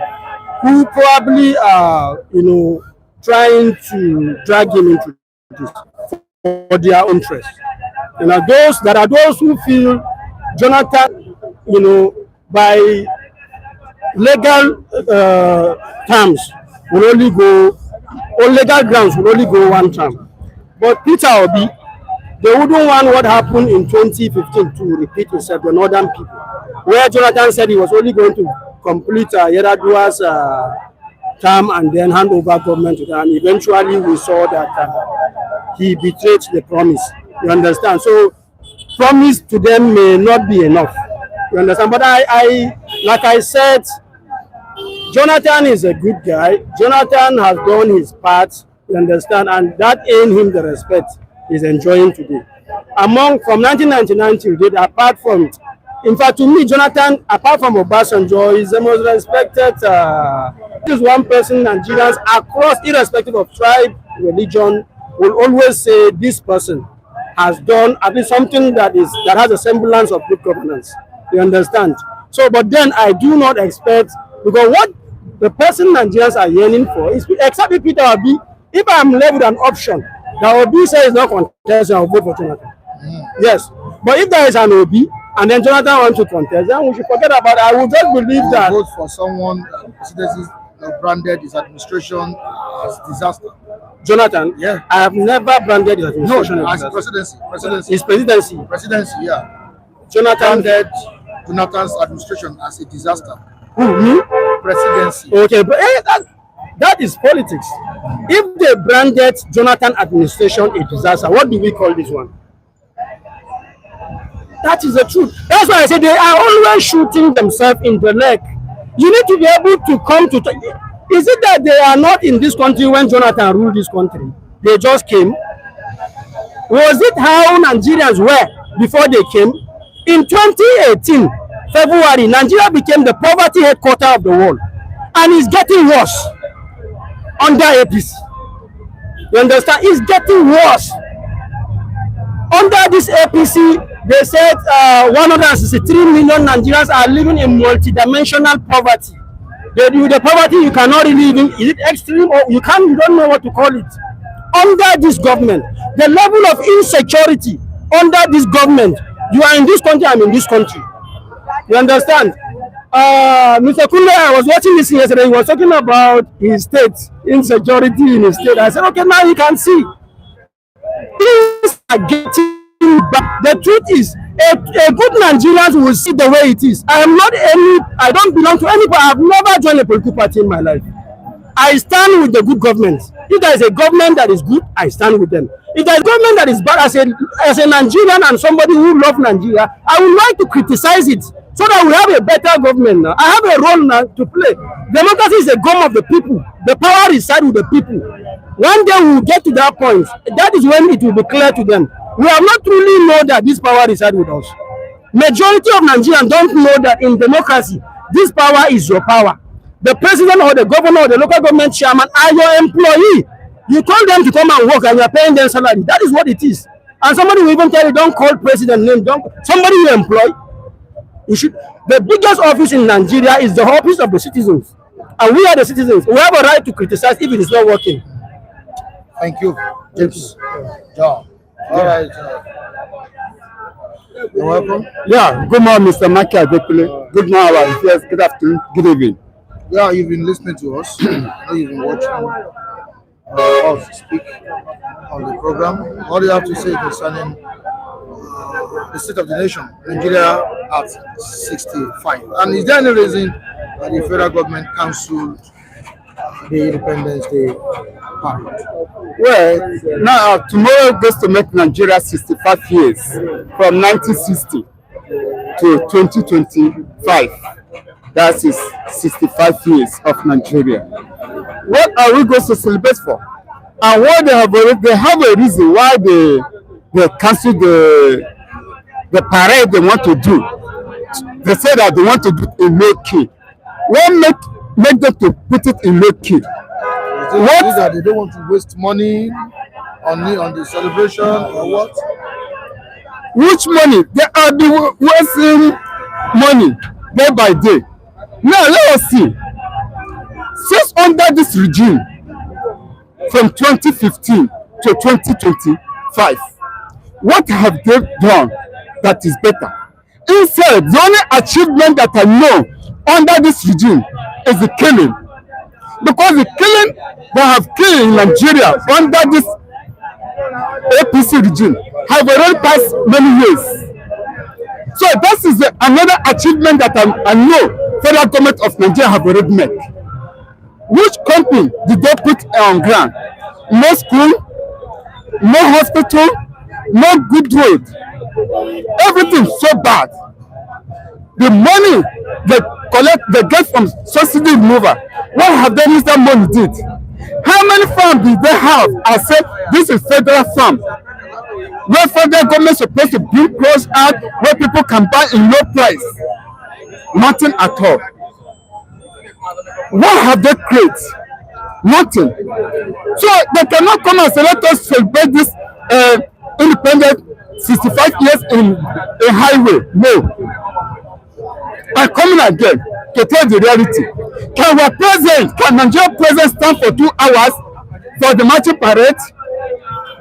H: who probably are, trying to drag him into this for their interest. There are those who feel Jonathan, by legal terms will only go, on legal grounds will only go one term. But Peter Obi, they wouldn't want what happened in 2015 to repeat itself, the northern people, where Jonathan said he was only going to complete Yeradua's term and then hand over government to them. And eventually we saw that he betrayed the promise. You understand? So promise to them may not be enough. You understand? But I like I said, Jonathan is a good guy. Jonathan has done his part. You understand? And that earned him the respect he's enjoying today. From 1999 till date, apart from, in fact, to me, Jonathan, apart from Obasanjo, is the most respected. This is one person Nigerians across, irrespective of tribe, religion, will always say this person has done at least something that has a semblance of good governance. You understand? So, but then I do not expect, because what the person Nigerians are yearning for is, except if Peter Obi, if I'm left with an option that Obi says is not contested, I'll vote for Jonathan. Yes. But if there is an Obi and then Jonathan wants to contest, then we should forget about it. I will just believe that.
A: Vote for someone presidency branded his administration as disaster.
H: Jonathan,
A: yeah,
H: I have never branded his administration
A: as presidency.
H: His presidency.
A: Presidency, yeah.
H: Jonathan
A: branded Jonathan's administration as a disaster.
H: Me?
A: Presidency.
H: Okay, but that is politics. If they branded Jonathan administration a disaster, what do we call this one? That is the truth. That's why I say they are always shooting themselves in the leg. You need to be able to come to. Is it that they are not in this country when Jonathan ruled this country? They just came. Was it how Nigerians were before they came? In 2018, February, Nigeria became the poverty headquarters of the world, and it's getting worse under APC. You understand? It's getting worse. Under this APC, they said 163 million Nigerians are living in multidimensional poverty. The poverty you cannot really even, is it extreme or you don't know what to call it. Under this government, the level of insecurity under this government, you are in this country, I'm in this country. You understand? Mr. Kunle, I was watching this yesterday, he was talking about his state, insecurity in his state. I said, okay, now you can see. Things are getting back. The truth is, a good Nigerian will see the way it is. I don't belong to anybody. I've never joined a political party in my life. I stand with the good government. If there is a government that is good, I stand with them. If there is a government that is bad, as a Nigerian and somebody who loves Nigeria, I would like to criticize it so that we have a better government now. I have a role now to play. Democracy is a game of the people. The power resides with the people. One day we will get to that point. That is when it will be clear to them. We have not truly known that this power resides with us. Majority of Nigerians don't know that in democracy, this power is your power. The president or the governor or the local government chairman are your employee. You call them to come and work and you are paying them salary. That is what it is. And somebody will even tell you, don't call president name. Don't somebody you employ. You should. The biggest office in Nigeria is the office of the citizens, and we are the citizens. We have a right to criticize if it is not working.
A: Thank you, James. John. All right. You're welcome.
B: Yeah, good morning, Mr. Maki Adekule. Good morning, yes, good afternoon, good evening.
A: Yeah, you've been listening to us. You've been watching us speak on the program. What do you have to say concerning the state of the nation, Nigeria at 65? And is there any reason that the federal government cancelled the Independence Day parade?
B: Well, now tomorrow goes to make Nigeria 65 years from 1960 to 2025. That is 65 years of Nigeria. What are we going to celebrate for? And what they have a reason why they cancel the parade they want to do. They say that they want to do it in low key. What make them to put it in low key?
A: What is that they don't want to waste money on the celebration or what?
B: Which money? They are wasting money day by day. Now let us see. Since under this regime, from 2015 to 2025, what have they done that is better? Instead, the only achievement that I know under this regime is the killing. Because the killing they have killed in Nigeria under this APC regime have already passed many years. So that is another achievement that I know federal government of Nigeria have already made. Which company did they put on ground? No school, no hospital, no good road. Everything so bad. The money they get from subsidy removal, what have they used that money did? How many farms did they have? I said this is federal farm. Where federal government is supposed to bring clothes out where people can buy in low price. Nothing at all. What have they created? Nothing. So they cannot come and say, let us celebrate this independent 65 years in a highway. No. I'm coming again to tell the reality. Can Nigeria president stand for 2 hours for the marching parade?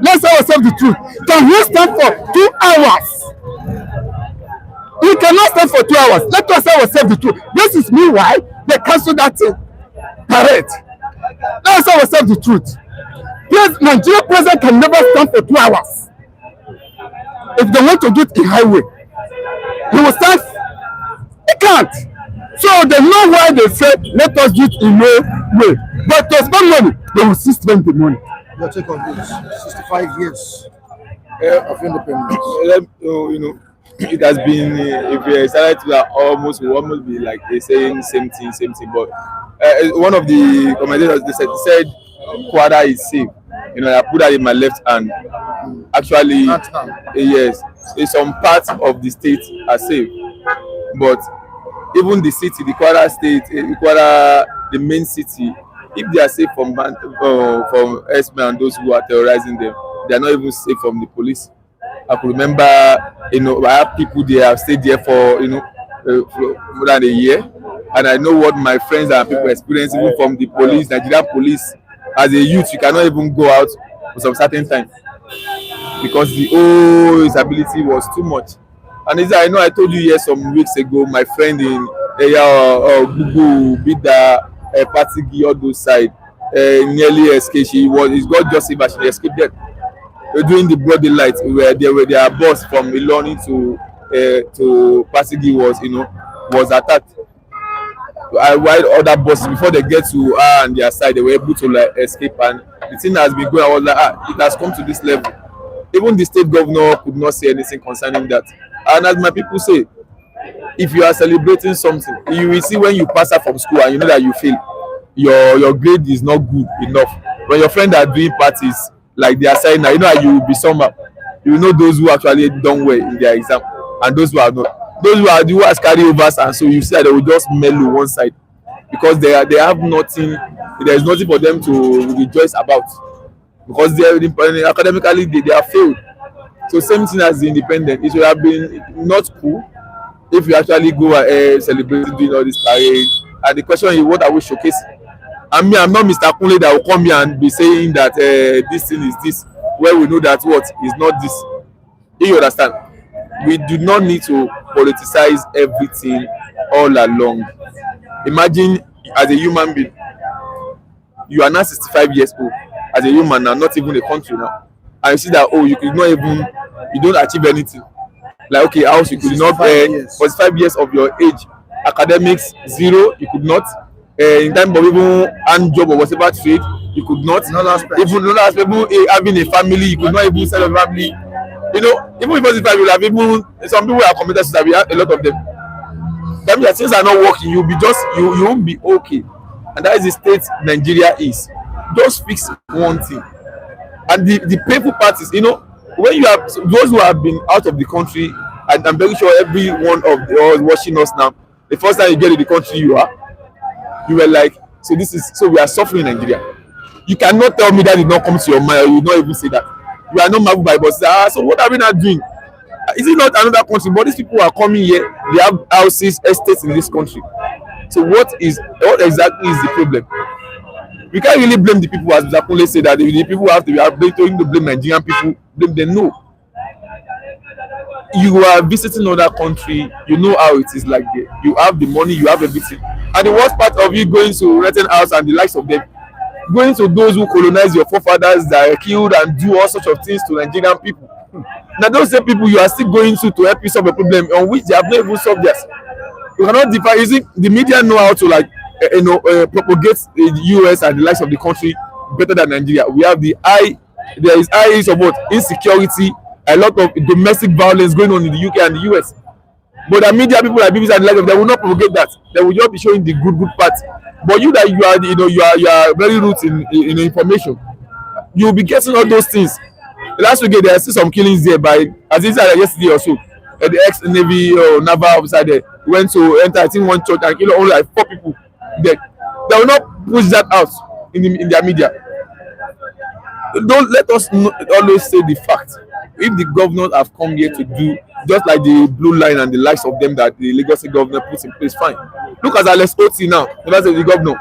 B: Let's say ourselves the truth. Can he stand for 2 hours? He cannot stand for 2 hours. Let us say ourselves the truth. This is me why they cancel that parade. Let us say ourselves the truth. Yes, Nigeria president can never stand for 2 hours. If they want to do it in highway, he will stand. He can't. So they know why they said let us do it in no way. But to spend money, they will still spend the money.
A: Your take on this 65 years of independence.
I: It has been if we started to almost be like saying same thing. But one of the commentators they said Kwara is safe. I put that in my left hand. Actually, yes, some parts of the state are safe, but even the city, the Kwara state, the main city, if they are safe from S-men and those who are terrorizing them, they are not even safe from the police. I could remember, I have people they have stayed there for more than a year, and I know what my friends and people experience even from the police, Nigerian police. As a youth, you cannot even go out for some certain time because the whole instability was too much. And I know I told you here some weeks ago, my friend in Gugu, Bida, Patigi, all those side, nearly escaped. He's got just but she escaped them. During the broad daylight, where their bus from Iloni to Patigi was attacked. While other buses before they get to and their side, they were able to escape, and the thing has been going. I was like, it has come to this level. Even the state governor could not say anything concerning that. And as my people say, if you are celebrating something, you will see when you pass out from school and you know that you fail, your grade is not good enough. When your friends are doing parties like they are saying now, you will be somehow. You know those who actually done well in their exam and those who are not. those who are the ones carryovers, and so you see that they will just mellow one side because they have nothing. There is nothing for them to rejoice about because academically they are failed. So same thing as the independent. It should have been not cool if you actually go ahead celebrating doing all this parade. And the question is, what are we showcasing? I mean, I'm not Mr. Kunle that will come here and be saying that this thing is this, where we know that what is not this. You understand? We do not need to politicize everything all along. Imagine as a human being, you are now 65 years old as a human now, not even a country now, and you see that you could not even, you don't achieve anything. Like okay, house you could not 45 years of your age, academics zero, you could not in time of even hand job or whatever trade, you could not even having a family, you could not even set a family. You know, even if 45 you have even some people are committed to that, we have a lot of them. That means that things are not working, you'll be just you won't be okay. And that is the state Nigeria is. Just fix one thing. And the painful part is, you know, when you have those who have been out of the country, and I'm very sure every one of us watching us now, the first time you get in the country you were like, so we are suffering in Nigeria. You cannot tell me that did not come to your mind, or you not even say that. You are not married by but so what are we not doing? Is it not another country? But these people are coming here, they have houses, estates in this country. So what exactly is the problem? We can't really blame the people, as Mr. Kunle said, that the people have to to blame Nigerian people, blame them. No. You are visiting another country, you know how it is like there. You have the money, you have everything. And the worst part of you going to renting house and the likes of them, going to those who colonize your forefathers that killed and do all sorts of things to Nigerian people. Now those same people you are still going to help you solve a problem on which they have not even solved theirs. You cannot define. You see, the media know how to propagate the US and the likes of the country better than Nigeria. We have there is high issue of what? Insecurity, a lot of domestic violence going on in the UK and the US. But the media people like BBC and the likes of them, they will not propagate that. They will just be showing the good part. But you that you are very rooted in information, you will be getting all those things. Last week there are still some killings there by, as I said yesterday or so, the ex-Navy or naval officer there went to enter I think one church and kill only like 4 people dead. They will not push that out in their media. Don't let us always say the fact. If the governors have come here to do just like the Blue Line and the likes of them that the Lagos governor puts in place, fine. Look at Alex Oti now, that's the governor.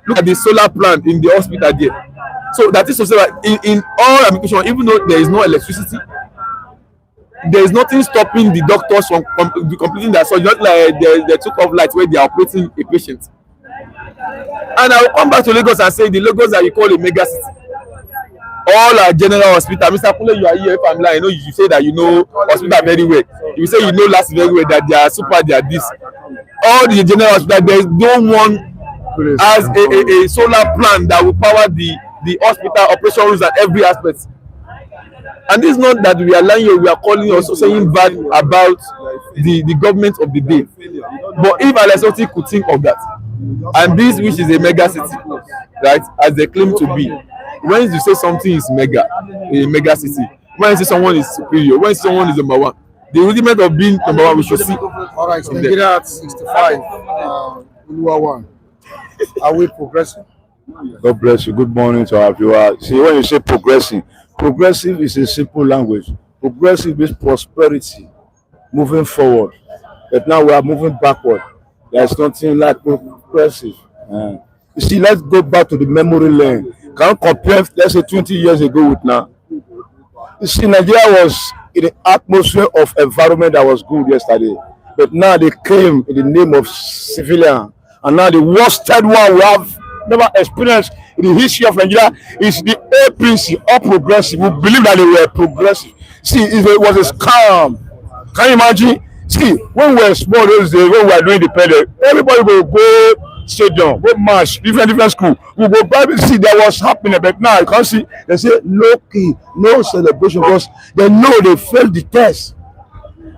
I: Look at the solar plant in the hospital there. So that is to say that in all applications, even though there is no electricity, there is nothing stopping the doctors from completing their surgery. Not like they took off lights where they are operating a patient. And I will come back to Lagos and say the Lagos that you call a mega city. All our general hospital, Mr. Kunle, you are here. If I'm lying, I know you say that you know hospital very well. You say you know last very well that they are super, they are this. All the general hospital, there is no one has a solar plant that will power the hospital operation rooms at every aspect. And this is not that we are lying here, we are calling also saying bad about the government of the day. But if Alex Oti could think of that, and this which is a mega city, right, as they claim to be, when you say something is a mega city, when you say someone is superior, when someone is number one, the ultimate of being number one we should see.
A: All right, Nigeria at 65, one. Are we progressing?
G: God bless you. Good morning to our viewers. See, when you say progressive is a simple language. Progressive is prosperity, moving forward. But now we are moving backward. There is nothing like progressive. You see, let's go back to the memory lane. Can you compare, let's say, 20 years ago with now? You see, Nigeria was in the atmosphere of environment that was good yesterday. But now they came in the name of civilian. And now the worst third one we have never experienced in the history of Nigeria is the APC, all progressive, who believe that they were progressive. See, it was a scam. Can you imagine? See, when we were small those days, when we were doing independent, everybody will go stadium, go march, different school. We go Bible, see there was happening, but now you can't see. They say low key, no celebration because they know they failed the test.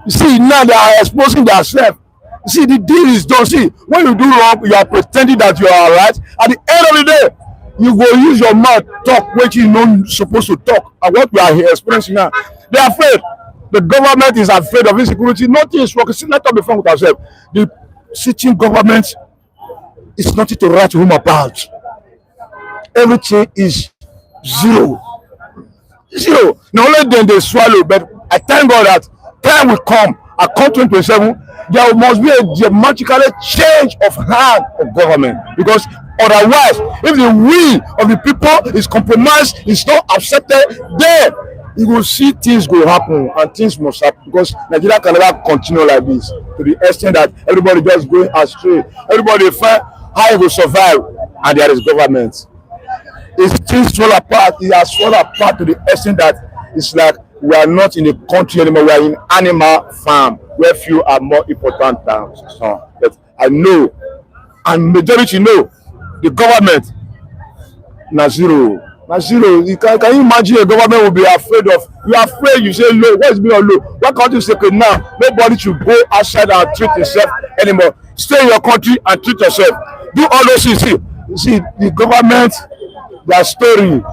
G: You see, now they are exposing themselves. See, the deal is done. See, when you do wrong, you are pretending that you are right. At the end of the day, you go use your mouth talk what you not supposed to talk. And what we are experiencing now, they are afraid. The government is afraid of insecurity. Nothing is working. See, let us be frank with ourselves. The sitting government is nothing to write home about. Everything is zero. Zero. Not only then they swallow, but I thank God that time will come. At 2027, there must be a dramatically change of hand of government, because otherwise, if the will of the people is compromised, is not accepted, then you will see things go happen, and things must happen, because Nigeria can never continue like this to the extent that everybody just going astray. Everybody find how it will survive, and there is government. It's things fall apart. It has fallen apart to the extent that it's like we are not in a country anymore. We are in animal farm where few are more important than some. But I know, and majority know, the government na zero. Na zero. Can you imagine a government will be afraid of? You are afraid. You say low. What is being low? Why can't you say okay, now? Nobody should go outside and treat yourself anymore. Stay in your country and treat yourself. Do all those things. See the government. Their story.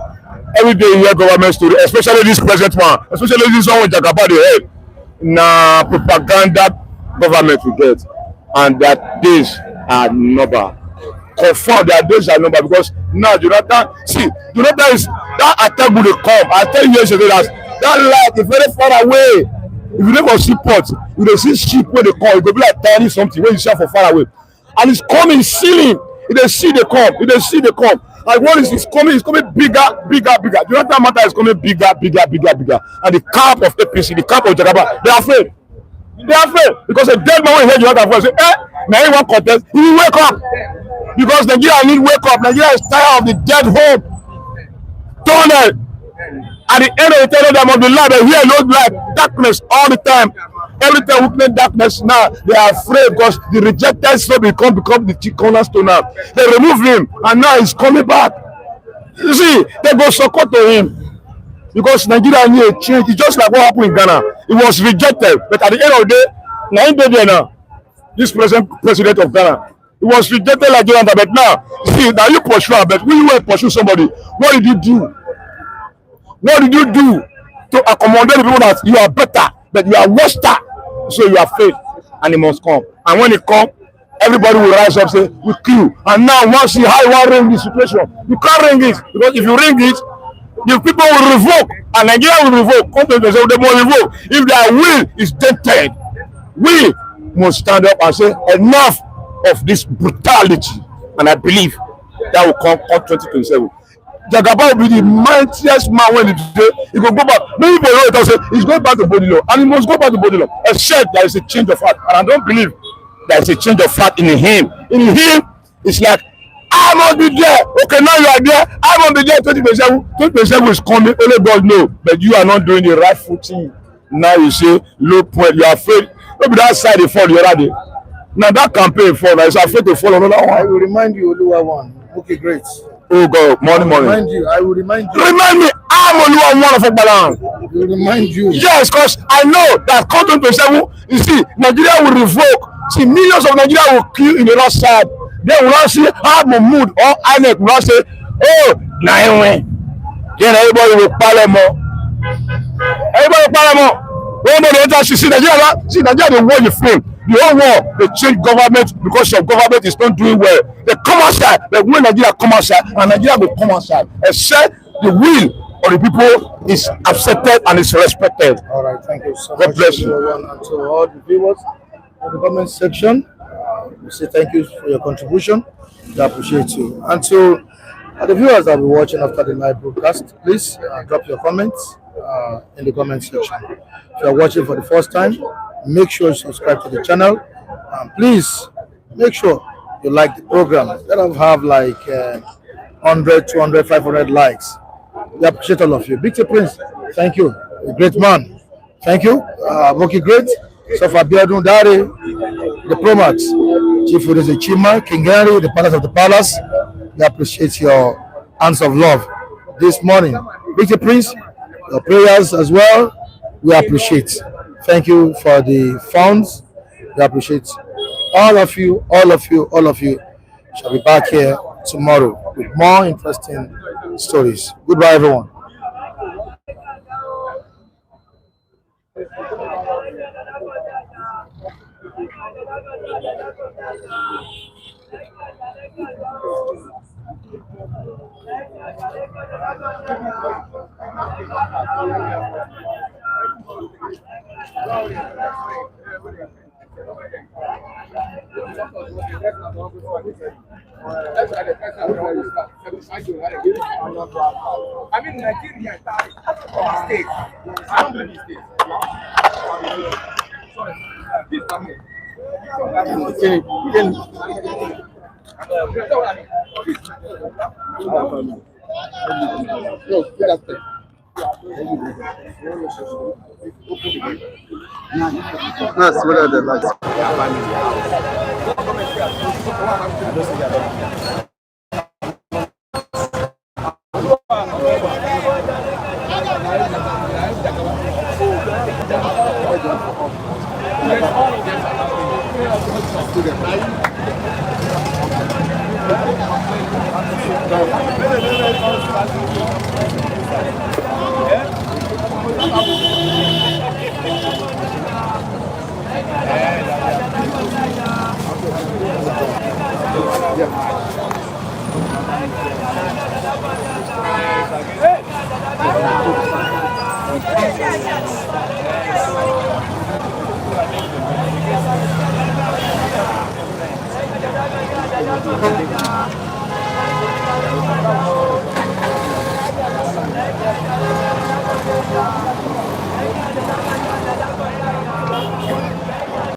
G: Every day you hear government story, especially this present one, especially this one with Jagaba the head. Na propaganda government we get, and that days are number. Confirm their days are number, because now Jonathan, is that attack will come. I tell you years ago that light is very far away. If you never see port, you don't see ship where they come. It will be like tiny something when you see from far away, and it's coming ceiling. You don't see they come. You don't see they come. Like what is coming? It's coming bigger. Jonathan matter is coming bigger. And the camp of APC, the camp of Jagaba, they are afraid. They are afraid because a dead man will hear Jonathan voice say, now he won't contest. He will wake up, because Nigeria need wake up. Nigeria is tired of the dead hope. Tunnel. At the end of the tunnel, there must be light. But here, no light. Darkness all the time. Every time we play darkness now, they are afraid because the rejected soul become the chief cornerstone now. They remove him, and now he's coming back. You see, they go support to him because Nigeria need a change. It's just like what happened in Ghana. It was rejected, but at the end of the day, now he did there now. This president of Ghana, it was rejected like Jonathan, but now see, now you pursue, but when you want to pursue somebody, what did you do? What did you do to accommodate the people that you are better, but you are worse? So you are afraid, and it must come. And when it comes, everybody will rise up, say, we kill. And now, once you how you want to ring this situation, you can't ring it, because if you ring it, the people will revoke, and Nigeria will revoke. They will revoke. If their will is dented, we must stand up and say, enough of this brutality. And I believe that will come 2027. Jagaba will be the mightiest man when he will go back. Many people know it, say he's going back to body law, and he must go back to body law. Except there is a change of heart, and I don't believe there is a change of heart in him. In him, it's like I must be there. Okay, now you are there. I must be there. 2027. 2027 is coming. Only God knows, but you are not doing the right thing. Now you say low point. You are afraid. Maybe that side they fall. You are there. Now that campaign fall. Is afraid to fall another one.
A: I will remind you, Oluwa one. Okay, great.
G: Oh God, morning.
A: I will remind you.
G: Remind me, I'm Oluwa one of Okbalan.
A: I will remind you.
G: Yes, because I know that come 2027, you see, Nigeria will revoke. See, millions of Nigeria will queue in the last side. They will not see how Mahmoud or INEC will not say, oh, now win. Then everybody will pile more. Everybody will pile more. When they enter, see Nigeria, they want the flame. The whole war, they change government because your government is not doing well. They come outside, but when Nigeria come outside, and Nigeria will come outside, except the will of the people is accepted and is respected.
A: All right, thank you so much.
G: God bless you.
A: And to all the viewers in the comment section, we say thank you for your contribution. We appreciate you. And to the viewers that will be watching after the live broadcast, please drop your comments in the comment section. If you are watching for the first time, make sure you subscribe to the channel, and please make sure you like the program. Let us have like 100, 200, 500 likes. We appreciate all of you. Victor Prince, thank you. A great man. Thank you. Moki Great, Sofa Biadun Dari, the Promax, Chief Udeze Chima, King Henry, the Palace of the Palace. We appreciate your hands of love this morning. Victor Prince, your prayers as well, we appreciate. Thank you for the funds. We appreciate all of you. Shall be back here tomorrow with more interesting stories. Goodbye, everyone.
B: I mean, Nigeria state. I don't believe state.
E: That's what are the lights.